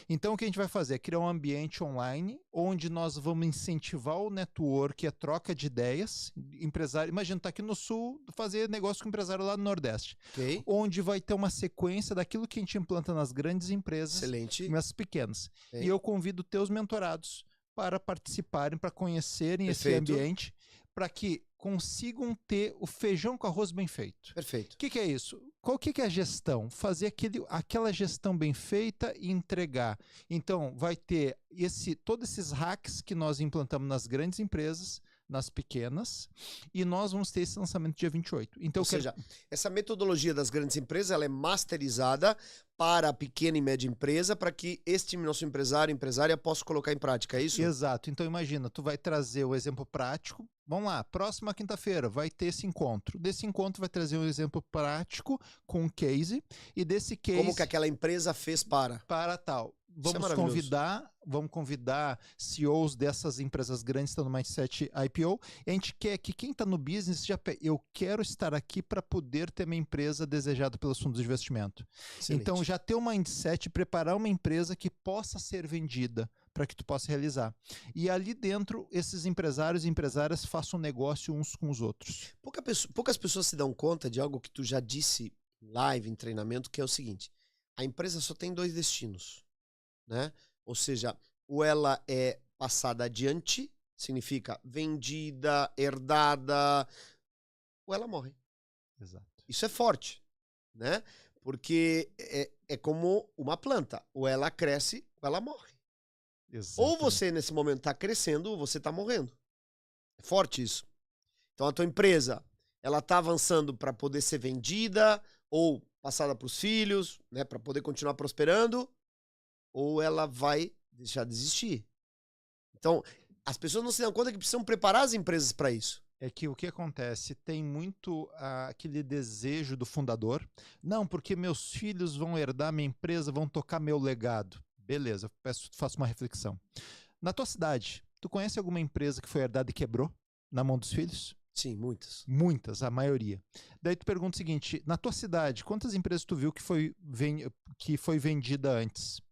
Speaker 1: Então o que a gente vai fazer é criar um ambiente online onde nós vamos incentivar o network, a troca de ideias. Empresário, imagina, tá aqui no Sul, fazer negócio com empresário lá no Nordeste.
Speaker 2: Ok.
Speaker 1: Onde vai ter uma sequência daquilo que a gente implanta nas grandes empresas.
Speaker 2: Excelente.
Speaker 1: E nas pequenas.
Speaker 2: Okay.
Speaker 1: E eu convido teus mentorados para participarem, para conhecerem
Speaker 2: Perfeito.
Speaker 1: esse ambiente, para que consigam ter o feijão com arroz bem feito.
Speaker 2: Perfeito.
Speaker 1: O que é isso? Qual que é a gestão? Fazer aquela gestão bem feita e entregar. Então, vai ter todos esses hacks que nós implantamos nas grandes empresas, nas pequenas, e nós vamos ter esse lançamento dia 28. Então,
Speaker 2: ou seja, essa metodologia das grandes empresas, ela é masterizada para a pequena e média empresa, para que este nosso empresária possa colocar em prática, é isso?
Speaker 1: Exato. Então imagina, tu vai trazer o exemplo prático. Vamos lá, próxima quinta-feira vai ter esse encontro. Desse encontro vai trazer um exemplo prático com um case, e desse case...
Speaker 2: Como que aquela empresa fez para?
Speaker 1: Para tal. vamos convidar CEOs dessas empresas grandes que estão no Mindset IPO. E a gente quer que quem está no business eu quero estar aqui para poder ter minha empresa desejada pelos fundos de investimento.
Speaker 2: Excelente.
Speaker 1: Então, já ter um mindset, preparar uma empresa que possa ser vendida para que tu possa realizar. E ali dentro, esses empresários e empresárias façam negócio uns com os outros.
Speaker 2: Poucas pessoas se dão conta de algo que tu já disse em live, em treinamento, que é o seguinte: a empresa só tem 2 destinos, né? Ou seja, ou ela é passada adiante, significa vendida, herdada, ou ela morre.
Speaker 1: Exato.
Speaker 2: Isso é forte, né? Porque é como uma planta, ou ela cresce ou ela morre.
Speaker 1: Exatamente.
Speaker 2: Ou você, nesse momento, está crescendo ou você está morrendo. É forte isso. Então, a tua empresa, ela está avançando para poder ser vendida ou passada para os filhos, né, para poder continuar prosperando, ou ela vai deixar de existir. Então, as pessoas não se dão conta que precisam preparar as empresas para isso.
Speaker 1: É que o que acontece? Tem muito aquele desejo do fundador. Não, porque meus filhos vão herdar minha empresa, vão tocar meu legado. Beleza, faço uma reflexão. Na tua cidade, tu conhece alguma empresa que foi herdada e quebrou na mão dos filhos?
Speaker 2: Sim, muitas.
Speaker 1: Muitas, a maioria. Daí tu pergunta o seguinte: na tua cidade, quantas empresas tu viu que foi vendida antes?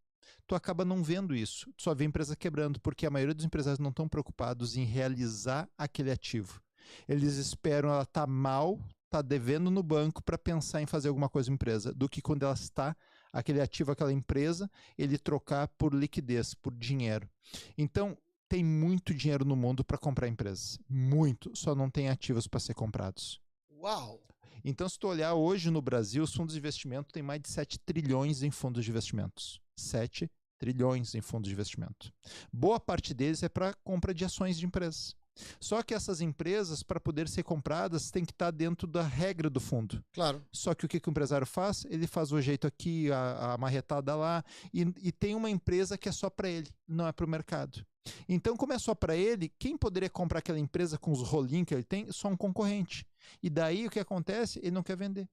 Speaker 1: Tu acaba não vendo isso. Tu só vê a empresa quebrando, porque a maioria dos empresários não estão preocupados em realizar aquele ativo. Eles esperam ela estar mal, tá devendo no banco para pensar em fazer alguma coisa na empresa, do que quando ela está, aquele ativo, aquela empresa, ele trocar por liquidez, por dinheiro. Então, tem muito dinheiro no mundo para comprar empresas. Muito. Só não tem ativos para ser comprados.
Speaker 2: Uau!
Speaker 1: Então, se tu olhar hoje no Brasil, os fundos de investimento têm mais de 7 trilhões em fundos de investimentos. 7 trilhões em fundos de investimento. Boa parte deles é para compra de ações de empresas. Só que essas empresas, para poder ser compradas, tem que estar dentro da regra do fundo.
Speaker 2: Claro.
Speaker 1: Só que o que o empresário faz? Ele faz o jeito aqui, a marretada lá, e tem uma empresa que é só para ele, não é para o mercado. Então, como é só para ele, quem poderia comprar aquela empresa com os rolinhos que ele tem? Só um concorrente. E daí o que acontece? Ele não quer vender.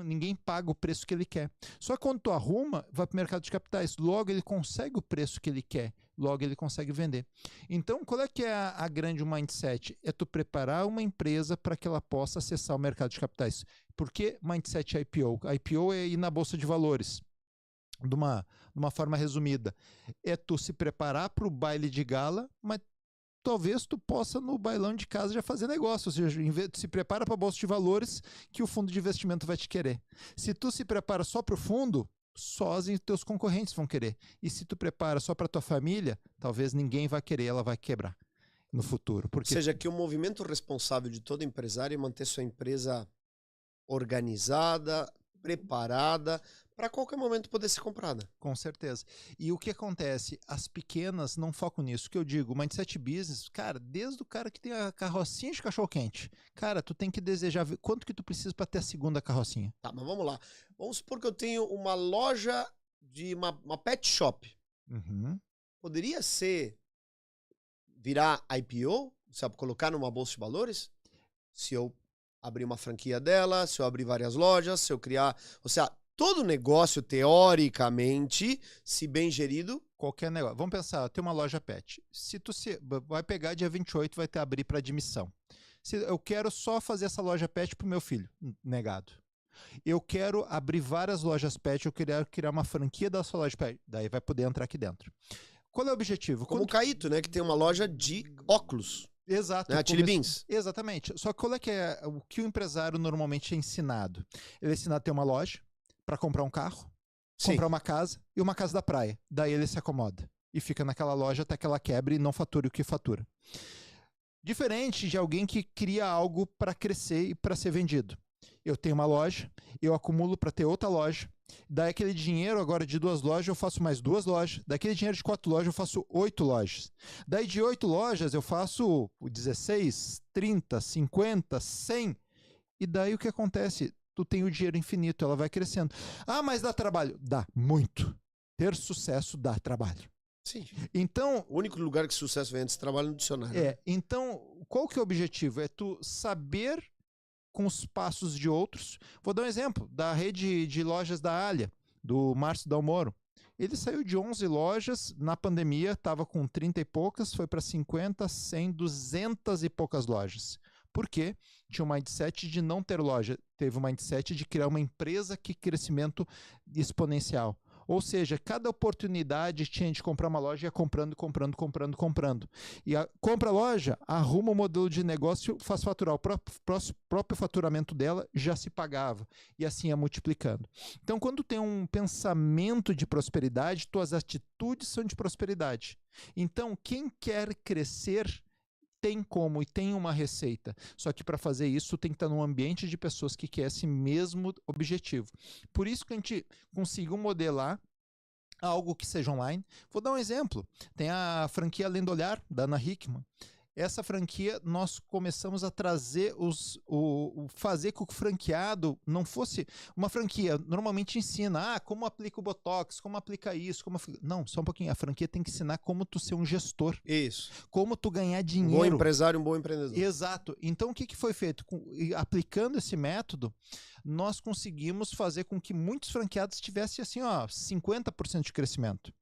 Speaker 1: Ninguém paga o preço que ele quer. Só que quando tu arruma, vai para o mercado de capitais. Logo ele consegue o preço que ele quer. Logo ele consegue vender. Então, qual é que é a grande mindset? É tu preparar uma empresa para que ela possa acessar o mercado de capitais. Por que mindset IPO? IPO é ir na bolsa de valores. De uma forma resumida. É tu se preparar para o baile de gala, mas talvez tu possa no bailão de casa já fazer negócio, ou seja, se prepara para a bolsa de valores que o fundo de investimento vai te querer. Se tu se prepara só para o fundo, só os teus concorrentes vão querer. E se tu prepara só para tua família, talvez ninguém vai querer, ela vai quebrar no futuro. Porque...
Speaker 2: Ou seja, que o movimento responsável de todo empresário é manter sua empresa organizada, preparada, para qualquer momento poder ser comprada.
Speaker 1: Com certeza. E o que acontece? As pequenas não focam nisso. O que eu digo, o Mindset Business, cara, desde o cara que tem a carrocinha de cachorro-quente, cara, tu tem que desejar quanto que tu precisa para ter a segunda carrocinha.
Speaker 2: Tá, mas vamos lá. Vamos supor que eu tenho uma loja de uma pet shop.
Speaker 1: Uhum.
Speaker 2: Poderia virar IPO? Sabe, colocar numa bolsa de valores? Se eu abrir uma franquia dela, se eu abrir várias lojas, se eu criar... Ou seja, todo negócio, teoricamente, se bem gerido...
Speaker 1: Qualquer negócio. Vamos pensar, tem uma loja pet. Se tu vai pegar dia 28, vai ter abrir para admissão. Se eu quero só fazer essa loja pet pro meu filho, negado. Eu quero abrir várias lojas pet, eu quero criar uma franquia da sua loja pet. Daí vai poder entrar aqui dentro. Qual é o objetivo?
Speaker 2: Como o Caíto, né? Que tem uma loja de óculos.
Speaker 1: Exato.
Speaker 2: Né? A Chili Beans.
Speaker 1: Exatamente. Só que qual é que é o que o empresário normalmente é ensinado? Ele é ensinado a ter uma loja para comprar um carro, comprar uma casa e uma casa da praia. Daí ele se acomoda e fica naquela loja até que ela quebre e não fature o que fatura. Diferente de alguém que cria algo para crescer e para ser vendido. Eu tenho uma loja, eu acumulo para ter outra loja, daí aquele dinheiro agora de 2 lojas eu faço mais 2 lojas, daquele dinheiro de 4 lojas eu faço 8 lojas. Daí de 8 lojas eu faço 16, 30, 50, 100. E daí o que acontece? Tu tem o dinheiro infinito, ela vai crescendo. Ah, mas dá trabalho? Dá, muito. Ter sucesso dá trabalho.
Speaker 2: Sim.
Speaker 1: Então,
Speaker 2: o único lugar que sucesso vem antes de trabalho no dicionário.
Speaker 1: É, então, qual que é o objetivo? É tu saber com os passos de outros. Vou dar um exemplo da rede de lojas da Alia, do Márcio Dalmoro. Ele saiu de 11 lojas, na pandemia estava com 30 e poucas, foi para 50, 100, 200 e poucas lojas. Por quê? Tinha um mindset de não ter loja, teve um mindset de criar uma empresa que crescimento exponencial. Ou seja, cada oportunidade tinha de comprar uma loja, ia comprando, comprando, comprando, comprando. E compra a loja, arruma o modelo de negócio, faz faturar. O próprio faturamento dela já se pagava. E assim ia multiplicando. Então, quando tem um pensamento de prosperidade, tuas atitudes são de prosperidade. Então, quem quer crescer tem como e tem uma receita. Só que para fazer isso tem que estar num ambiente de pessoas que querem esse mesmo objetivo. Por isso que a gente conseguiu modelar algo que seja online. Vou dar um exemplo. Tem a franquia Além do Olhar, da Ana Hickman. Essa franquia, nós começamos a trazer fazer com que o franqueado não fosse uma franquia. Normalmente ensina, como aplica o Botox, como aplica isso, não, só um pouquinho. A franquia tem que ensinar como tu ser um gestor.
Speaker 2: Isso.
Speaker 1: Como tu ganhar dinheiro.
Speaker 2: Um bom empresário, um bom empreendedor.
Speaker 1: Exato. Então, o que foi feito? Aplicando esse método, nós conseguimos fazer com que muitos franqueados tivessem assim, 50% de crescimento.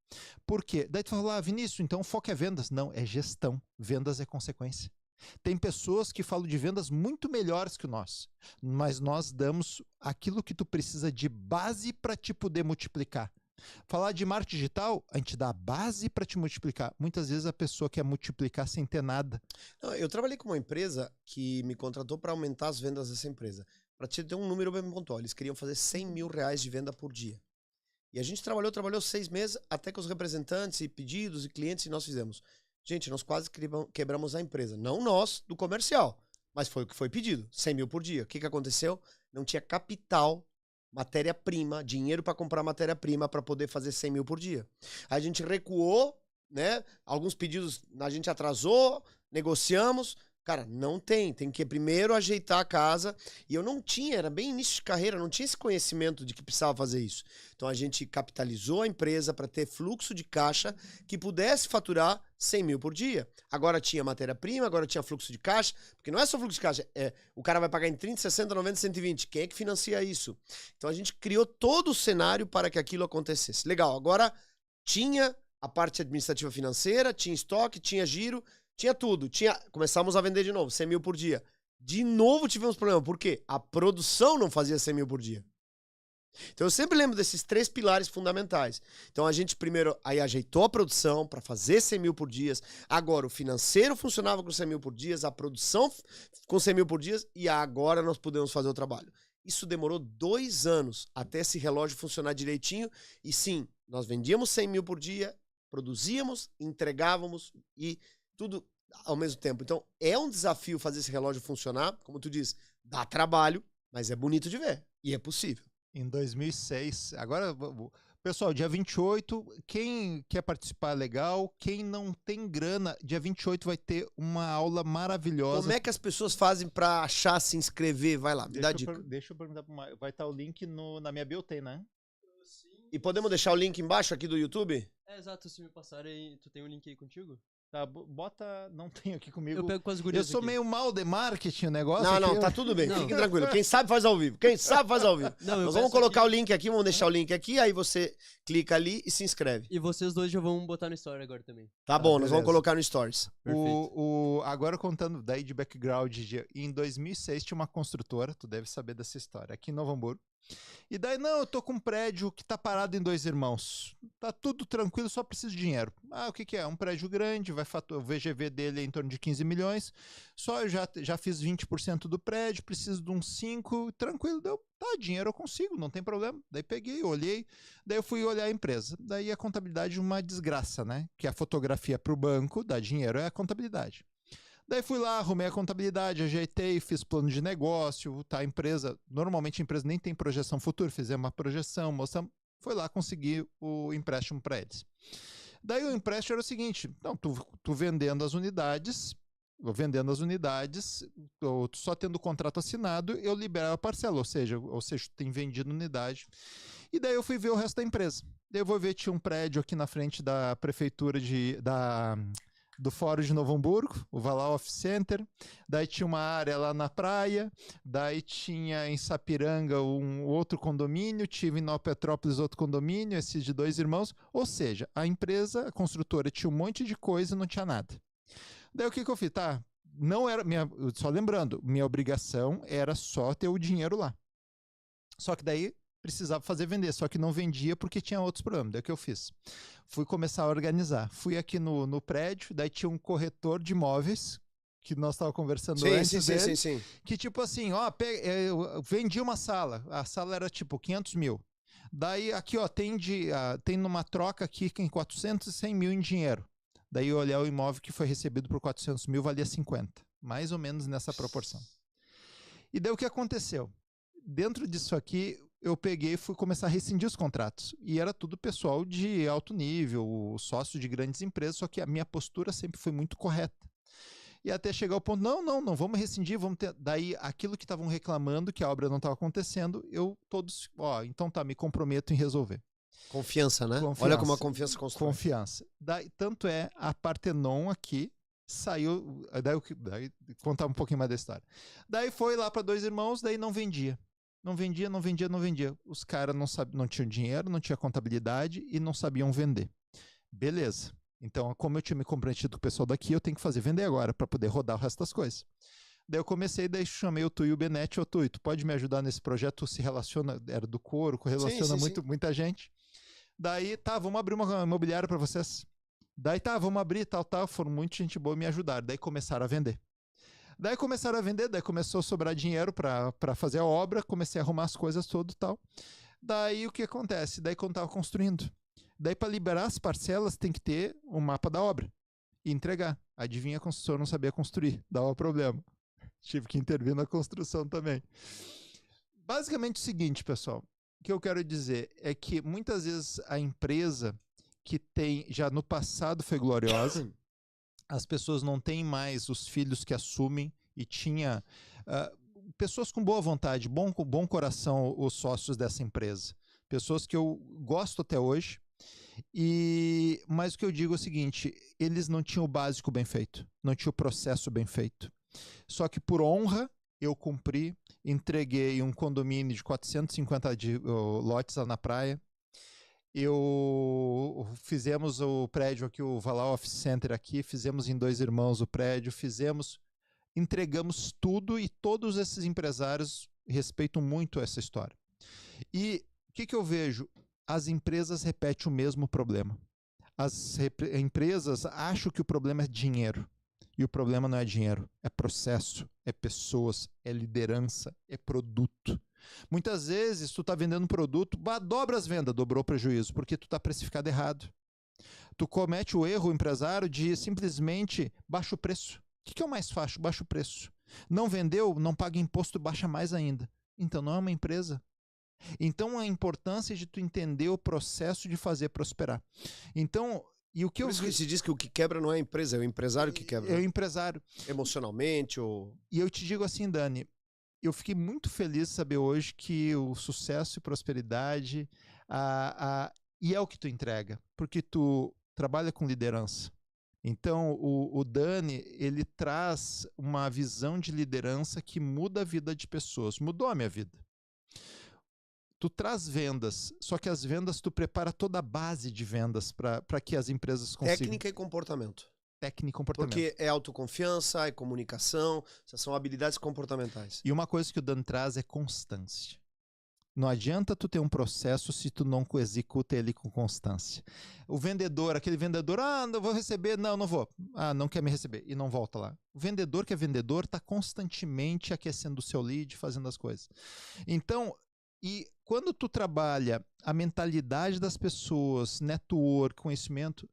Speaker 1: Por quê? Daí tu fala, Vinícius, então o foco é vendas. Não, é gestão. Vendas é consequência. Tem pessoas que falam de vendas muito melhores que nós, mas nós damos aquilo que tu precisa de base para te poder multiplicar. Falar de marketing digital, a gente dá a base para te multiplicar. Muitas vezes a pessoa quer multiplicar sem ter nada.
Speaker 2: Eu trabalhei com uma empresa que me contratou para aumentar as vendas dessa empresa. Para te ter um número bem pontual, eles queriam fazer 100 mil reais de venda por dia. E a gente trabalhou 6 meses, até que os representantes e pedidos e clientes nós fizemos. Gente, nós quase quebramos a empresa. Não nós, do comercial, mas foi o que foi pedido. 100 mil por dia. O que aconteceu? Não tinha capital, matéria-prima, dinheiro para comprar matéria-prima para poder fazer 100 mil por dia. Aí a gente recuou, né? Alguns pedidos a gente atrasou, negociamos. Cara, não tem que primeiro ajeitar a casa. E eu não tinha, era bem início de carreira, não tinha esse conhecimento de que precisava fazer isso. Então a gente capitalizou a empresa para ter fluxo de caixa que pudesse faturar 100 mil por dia. Agora tinha matéria-prima, agora tinha fluxo de caixa, porque não é só fluxo de caixa, o cara vai pagar em 30, 60, 90, 120. Quem é que financia isso? Então a gente criou todo o cenário para que aquilo acontecesse. Legal, agora tinha a parte administrativa financeira, tinha estoque, tinha giro, tinha tudo. Começamos a vender de novo, 100 mil por dia. De novo tivemos problema. Por quê? A produção não fazia 100 mil por dia. Então eu sempre lembro desses 3 pilares fundamentais. Então a gente primeiro aí ajeitou a produção para fazer 100 mil por dia. Agora o financeiro funcionava com 100 mil por dia, a produção com 100 mil por dia e agora nós podemos fazer o trabalho. Isso demorou 2 anos até esse relógio funcionar direitinho. E sim, nós vendíamos 100 mil por dia, produzíamos, entregávamos e tudo ao mesmo tempo. Então, é um desafio fazer esse relógio funcionar. Como tu diz, dá trabalho, mas é bonito de ver. E é possível.
Speaker 1: Em 2006, agora, pessoal, dia 28, quem quer participar, legal. Quem não tem grana, dia 28 vai ter uma aula maravilhosa.
Speaker 2: Como é que as pessoas fazem pra achar, se inscrever? Vai lá, me dá dica.
Speaker 1: Deixa eu perguntar pro Maio. Vai estar o link na minha bio, tem, né?
Speaker 2: E podemos deixar o link embaixo aqui do YouTube?
Speaker 3: Exato, se me passarem, tu tem um link aí contigo?
Speaker 1: Tá, bota, não tenho aqui comigo.
Speaker 3: Eu pego com as gurias.
Speaker 1: Eu sou
Speaker 3: aqui.
Speaker 1: meio mal de marketing o negócio.
Speaker 2: Não, tá tudo bem, fique tranquilo. Quem sabe faz ao vivo. Nós vamos colocar o link aqui, vamos deixar o link aqui, aí você clica ali e se inscreve.
Speaker 3: E vocês dois já vão botar no story agora também.
Speaker 2: Tá bom, nós vamos colocar no Stories.
Speaker 1: Agora contando daí de background, em 2006 tinha uma construtora, tu deve saber dessa história, aqui em Novo Hamburgo. E daí, eu tô com um prédio que tá parado em 2 irmãos. Tá tudo tranquilo, só preciso de dinheiro. O que é? Um prédio grande, o VGV dele é em torno de 15 milhões. Só eu já fiz 20% do prédio, preciso de uns 5, tranquilo, deu. Tá, dinheiro eu consigo, não tem problema. Daí peguei, olhei, daí eu fui olhar a empresa. Daí a contabilidade é uma desgraça, né? Que a fotografia pro banco dá dinheiro é a contabilidade. Daí fui lá, arrumei a contabilidade, ajeitei, fiz plano de negócio, tá? A empresa, normalmente a empresa nem tem projeção futura, fizemos uma projeção, mostramos, foi lá conseguir o empréstimo para eles. Daí o empréstimo era o seguinte, não, tu vendendo as unidades, tu só tendo o contrato assinado, eu libero a parcela, ou seja, tu tem vendido unidade. E daí eu fui ver o resto da empresa. Daí eu vou ver, tinha um prédio aqui na frente da prefeitura do Fórum de Novo Hamburgo, o Valhalla Office Center. Daí tinha uma área lá na praia. Daí tinha em Sapiranga um outro condomínio. Tive em Nova Petrópolis outro condomínio, esse de 2 irmãos. Ou seja, a empresa, a construtora, tinha um monte de coisa e não tinha nada. Daí o que eu fiz? Tá, não era só lembrando, minha obrigação era só ter o dinheiro lá. Só que daí precisava fazer vender, só que não vendia porque tinha outros problemas. Daí o que eu fiz? Fui começar a organizar. Fui aqui no prédio, daí tinha um corretor de imóveis, que nós estávamos conversando antes dele,
Speaker 2: sim.
Speaker 1: que tipo assim, ó, eu vendi uma sala, a sala era tipo 500 mil. Daí aqui, ó, tem numa troca aqui em 4100 mil em dinheiro. Daí eu olhar o imóvel que foi recebido por 400 mil valia 50. Mais ou menos nessa proporção. E daí o que aconteceu? Dentro disso aqui, eu peguei e fui começar a rescindir os contratos. E era tudo pessoal de alto nível, sócio de grandes empresas, só que a minha postura sempre foi muito correta. E até chegar ao ponto, não vamos rescindir, vamos ter... Daí, aquilo que estavam reclamando, que a obra não estava acontecendo, então tá, me comprometo em resolver.
Speaker 2: Confiança, né?
Speaker 1: Confiança.
Speaker 2: Olha como a confiança constrói.
Speaker 1: Confiança. Daí, tanto é, a Partenon aqui saiu... Daí contar um pouquinho mais da história. Daí foi lá para 2 irmãos, daí não vendia. Não vendia. Os caras não tinham dinheiro, não tinha contabilidade e não sabiam vender. Beleza. Então, como eu tinha me comprometido com o pessoal daqui, eu tenho que fazer vender agora para poder rodar o resto das coisas. Daí eu comecei, daí chamei o Tui e o Benetti. Ô Tui, tu pode me ajudar nesse projeto? Se relaciona, era do couro, relaciona muita gente. Daí, tá, vamos abrir uma imobiliária para vocês. Daí, tá, vamos abrir, tal. Foram muita gente boa me ajudar. Daí começaram a vender. Daí começou a sobrar dinheiro para fazer a obra, comecei a arrumar as coisas tudo e tal. Daí o que acontece? Daí quando estava construindo, daí para liberar as parcelas tem que ter um mapa da obra e entregar. Adivinha, a construtora não sabia construir, dava problema. Tive que intervir na construção também. Basicamente o seguinte, pessoal, o que eu quero dizer é que muitas vezes a empresa que tem, já no passado foi gloriosa, as pessoas não têm mais os filhos que assumem e tinha pessoas com boa vontade, bom coração, os sócios dessa empresa. Pessoas que eu gosto até hoje. Mas o que eu digo é o seguinte, eles não tinham o básico bem feito, não tinham o processo bem feito. Só que por honra, eu cumpri, entreguei um condomínio de 450 lotes lá na praia. Fizemos o prédio aqui, o Valhalla Office Center aqui, fizemos em 2 irmãos o prédio, entregamos tudo e todos esses empresários respeitam muito essa história. E o que eu vejo? As empresas repetem o mesmo problema. As empresas acham que o problema é dinheiro. E o problema não é dinheiro, é processo, é pessoas, é liderança, é produto. Muitas vezes tu está vendendo um produto, dobra as vendas, dobrou o prejuízo, porque tu está precificado errado. Tu comete o erro, o empresário, de simplesmente baixa o preço. O que é o mais fácil? Baixa o preço. Não vendeu, não paga imposto, baixa mais ainda. Então não é uma empresa. Então a importância de tu entender o processo de fazer prosperar. Então, e o que
Speaker 2: Por isso que se diz que o que quebra não é a empresa, é o empresário que quebra.
Speaker 1: É o empresário.
Speaker 2: Emocionalmente ou...
Speaker 1: E eu te digo assim, Dani, eu fiquei muito feliz de saber hoje que o sucesso e prosperidade e é o que tu entrega, porque tu trabalha com liderança. Então, o Dani, ele traz uma visão de liderança que muda a vida de pessoas. Mudou a minha vida. Tu traz vendas, só que as vendas tu prepara toda a base de vendas para que as empresas consigam.
Speaker 2: Técnica e comportamento.
Speaker 1: Técnica e comportamento.
Speaker 2: Porque é autoconfiança, é comunicação, essas são habilidades comportamentais.
Speaker 1: E uma coisa que o Dan traz é constância. Não adianta tu ter um processo se tu não executa ele com constância. O vendedor, aquele vendedor, não vou receber, não vou. Não quer me receber e não volta lá. O vendedor que é vendedor está constantemente aquecendo o seu lead, fazendo as coisas. Então, e quando tu trabalha a mentalidade das pessoas, network, conhecimento,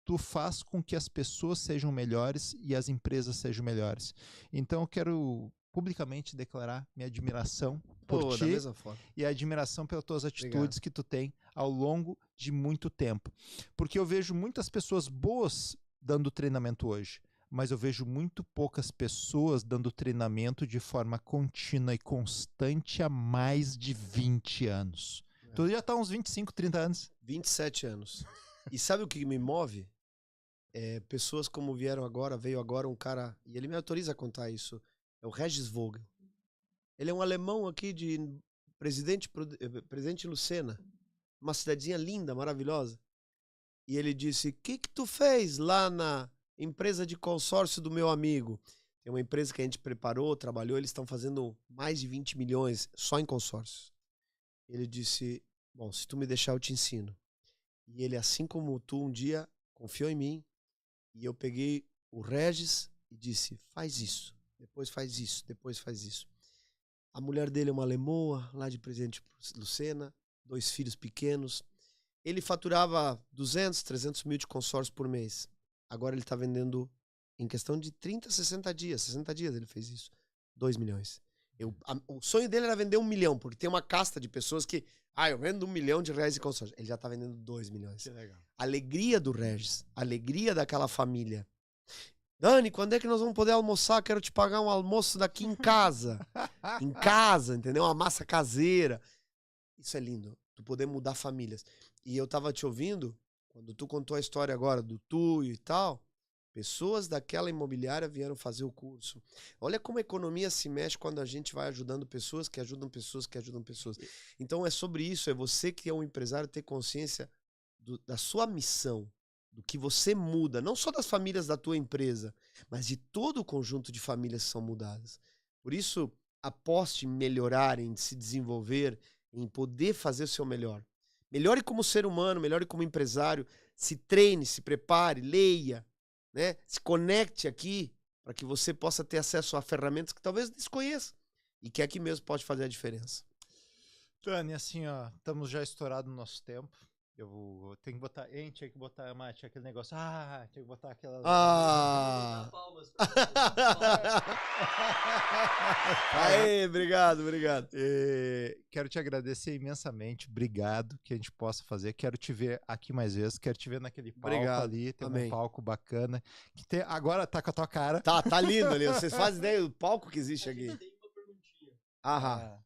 Speaker 1: tu faz com que as pessoas sejam melhores e as empresas sejam melhores. Então eu quero publicamente declarar minha admiração por ti
Speaker 2: da mesma forma.
Speaker 1: E a admiração pelas tuas atitudes
Speaker 2: Obrigado.
Speaker 1: Que tu tem ao longo de muito tempo. Porque eu vejo muitas pessoas boas dando treinamento hoje, mas eu vejo muito poucas pessoas dando treinamento de forma contínua e constante há mais de 20 anos. Tu já está uns 25, 30 anos.
Speaker 2: 27 anos. E sabe o que me move? pessoas como veio agora um cara, e ele me autoriza a contar isso, é o Regis Vogel. Ele é um alemão aqui de Presidente Lucena, uma cidadezinha linda, maravilhosa. E ele disse, o que tu fez lá na empresa de consórcio do meu amigo? Tem uma empresa que a gente preparou, trabalhou, eles estão fazendo mais de 20 milhões só em consórcios. Ele disse, bom, se tu me deixar eu te ensino. E ele, assim como tu, um dia confiou em mim, e eu peguei o Regis e disse, faz isso, depois faz isso, depois faz isso. A mulher dele é uma lemoa, lá de Presidente Lucena, 2 filhos pequenos. Ele faturava 200, 300 mil de consórcio por mês. Agora ele está vendendo, em questão de 30, 60 dias ele fez isso, 2 milhões. O sonho dele era vender 1 milhão, porque tem uma casta de pessoas que, eu vendo 1 milhão de reais de consórcio. Ele já está vendendo 2 milhões.
Speaker 1: Que legal.
Speaker 2: Alegria do Regis, alegria daquela família. Dani, quando é que nós vamos poder almoçar? Quero te pagar um almoço daqui em casa. Em casa, entendeu? Uma massa caseira. Isso é lindo, tu poder mudar famílias. E eu tava te ouvindo, quando tu contou a história agora do Tuyo e tal, pessoas daquela imobiliária vieram fazer o curso. Olha como a economia se mexe quando a gente vai ajudando pessoas que ajudam pessoas que ajudam pessoas. Então é sobre isso, é você que é um empresário ter consciência da sua missão, do que você muda, não só das famílias da tua empresa, mas de todo o conjunto de famílias que são mudadas. Por isso, aposte em melhorar, em se desenvolver, em poder fazer o seu melhor. Melhore como ser humano, melhore como empresário, se treine, se prepare, leia, né? Se conecte aqui para que você possa ter acesso a ferramentas que talvez desconheça e que aqui mesmo pode fazer a diferença.
Speaker 1: Dani, assim, ó, estamos já estourados no nosso tempo. Eu tenho que botar, tinha que botar, tinha aquele negócio, tinha que botar aquela...
Speaker 3: Palmas.
Speaker 2: Aê, obrigado.
Speaker 1: Quero te agradecer imensamente, obrigado que a gente possa fazer, quero te ver aqui mais vezes, quero te ver naquele palco ali, tem um palco bacana, que tem, agora tá com a tua cara.
Speaker 2: Tá lindo ali, vocês fazem ideia do palco que existe aqui.
Speaker 3: Tem uma perguntinha.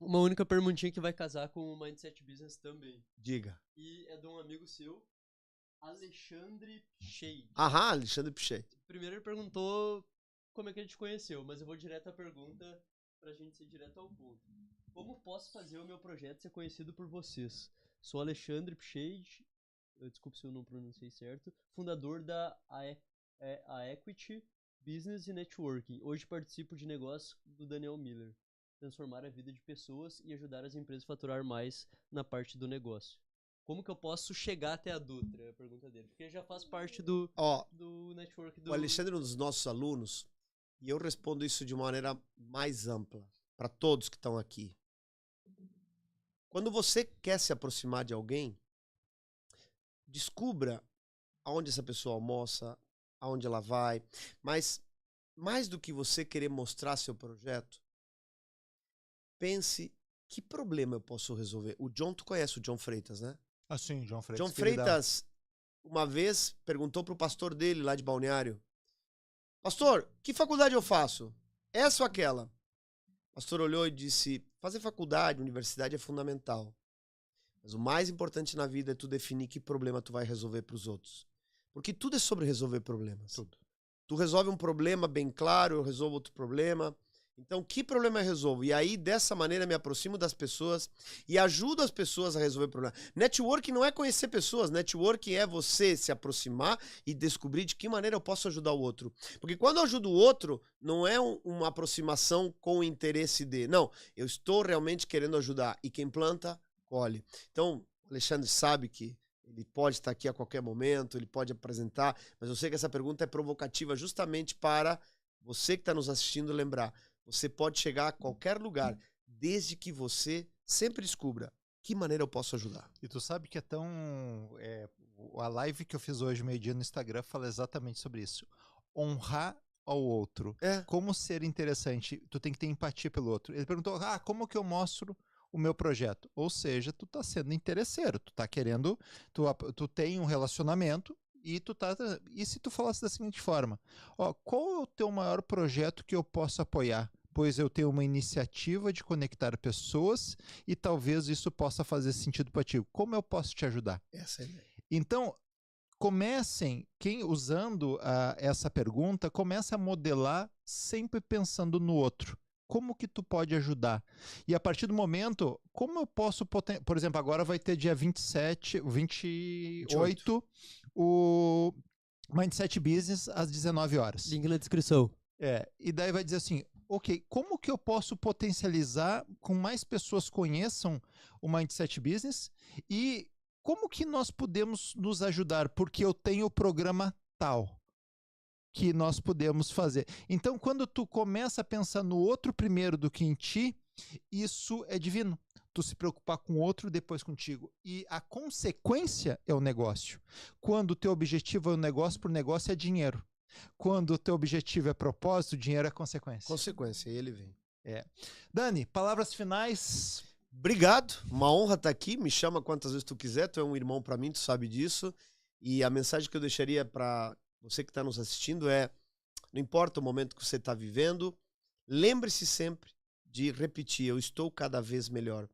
Speaker 2: Uma
Speaker 3: única perguntinha que vai casar com o Mindset Business também.
Speaker 2: Diga.
Speaker 3: E é de um amigo seu, Alexandre Pichei.
Speaker 2: Alexandre Pichei.
Speaker 3: Primeiro ele perguntou como é que ele te conheceu, mas eu vou direto à pergunta pra gente ser direto ao ponto. Como posso fazer o meu projeto ser conhecido por vocês? Sou Alexandre Pichei, desculpe se eu não pronunciei certo, fundador da Equity Business e Networking. Hoje participo de negócios do Daniel Miller. Transformar a vida de pessoas e ajudar as empresas a faturar mais na parte do negócio. Como que eu posso chegar até a Dutra? É a pergunta dele. Porque já faz parte do network do...
Speaker 2: O Alexandre é um dos nossos alunos e eu respondo isso de uma maneira mais ampla para todos que estão aqui. Quando você quer se aproximar de alguém, descubra aonde essa pessoa almoça, aonde ela vai, mas mais do que você querer mostrar seu projeto, pense que problema eu posso resolver. Tu conhece o John Freitas, né?
Speaker 1: Sim, John Freitas.
Speaker 2: John Freitas, uma vez, perguntou pro pastor dele lá de Balneário, pastor, que faculdade eu faço? Essa ou aquela? O pastor olhou e disse, fazer faculdade, universidade é fundamental. Mas o mais importante na vida é tu definir que problema tu vai resolver pros outros. Porque tudo é sobre resolver problemas.
Speaker 1: Tudo.
Speaker 2: Tu resolve um problema bem claro, eu resolvo outro problema. Então, que problema eu resolvo? E aí, dessa maneira, me aproximo das pessoas e ajudo as pessoas a resolver problemas. Networking não é conhecer pessoas. Networking é você se aproximar e descobrir de que maneira eu posso ajudar o outro. Porque quando eu ajudo o outro, não é uma aproximação com o interesse de... Não, eu estou realmente querendo ajudar. E quem planta, colhe. Então, o Alexandre sabe que ele pode estar aqui a qualquer momento, ele pode apresentar, mas eu sei que essa pergunta é provocativa justamente para você que está nos assistindo lembrar. Você pode chegar a qualquer lugar, desde que você sempre descubra que maneira eu posso ajudar.
Speaker 1: E tu sabe que é tão... a live que eu fiz hoje, meio-dia, no Instagram, fala exatamente sobre isso. Honrar ao outro. Como ser interessante. Tu tem que ter empatia pelo outro. Ele perguntou, como que eu mostro o meu projeto? Ou seja, tu tá sendo interesseiro. Tu tá querendo... Tu tem um relacionamento e tu tá... E se tu falasse da seguinte forma, qual é o teu maior projeto que eu posso apoiar? Pois eu tenho uma iniciativa de conectar pessoas e talvez isso possa fazer sentido para ti. Como eu posso te ajudar?
Speaker 2: Essa é a ideia.
Speaker 1: Então, comecem, quem usando essa pergunta, começa a modelar sempre pensando no outro. Como que tu pode ajudar? E a partir do momento, como eu posso... Por exemplo, agora vai ter dia 28, o Mindset Business às 19 horas.
Speaker 3: Link na descrição.
Speaker 1: E daí vai dizer assim, ok, como que eu posso potencializar com mais pessoas conheçam o Mindset Business e como que nós podemos nos ajudar? Porque eu tenho o programa tal que nós podemos fazer. Então, quando tu começa a pensar no outro primeiro do que em ti, isso é divino. Tu se preocupar com o outro, depois contigo. E a consequência é o negócio. Quando o teu objetivo é o negócio, por negócio é dinheiro. Quando o teu objetivo é propósito, dinheiro é consequência.
Speaker 2: Consequência, ele vem.
Speaker 1: Dani, palavras finais.
Speaker 2: Obrigado, uma honra estar aqui. Me chama quantas vezes tu quiser, tu é um irmão para mim, tu sabe disso. E a mensagem que eu deixaria para você que está nos assistindo é: não importa o momento que você está vivendo, lembre-se sempre de repetir, eu estou cada vez melhor.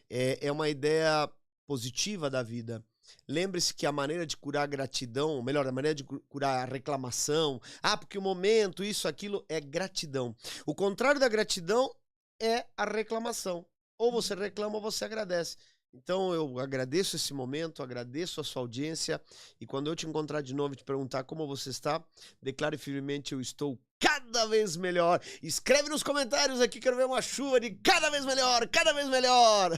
Speaker 2: É uma ideia positiva da vida. Lembre-se que a maneira de curar a gratidão, ou melhor, a maneira de curar a reclamação, porque o momento, isso, aquilo, é gratidão. O contrário da gratidão é a reclamação. Ou você reclama ou você agradece. Então eu agradeço esse momento, agradeço a sua audiência, e quando eu te encontrar de novo e te perguntar como você está, declare firmemente: eu estou cada vez melhor. Escreve nos comentários aqui, quero ver uma chuva de cada vez melhor, cada vez melhor.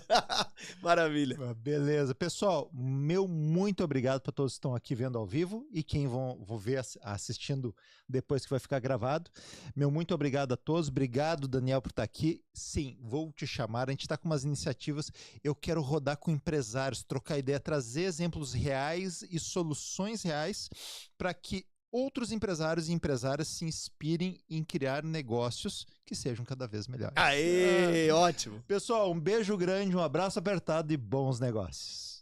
Speaker 2: Maravilha.
Speaker 1: Beleza. Pessoal, meu muito obrigado para todos que estão aqui vendo ao vivo e quem vão ver assistindo depois que vai ficar gravado. Meu muito obrigado a todos. Obrigado, Daniel, por estar aqui. Sim, vou te chamar. A gente está com umas iniciativas. Eu quero rodar com empresários, trocar ideia, trazer exemplos reais e soluções reais para que outros empresários e empresárias se inspirem em criar negócios que sejam cada vez melhores.
Speaker 2: Aê, ótimo.
Speaker 1: Pessoal, um beijo grande, um abraço apertado e bons negócios.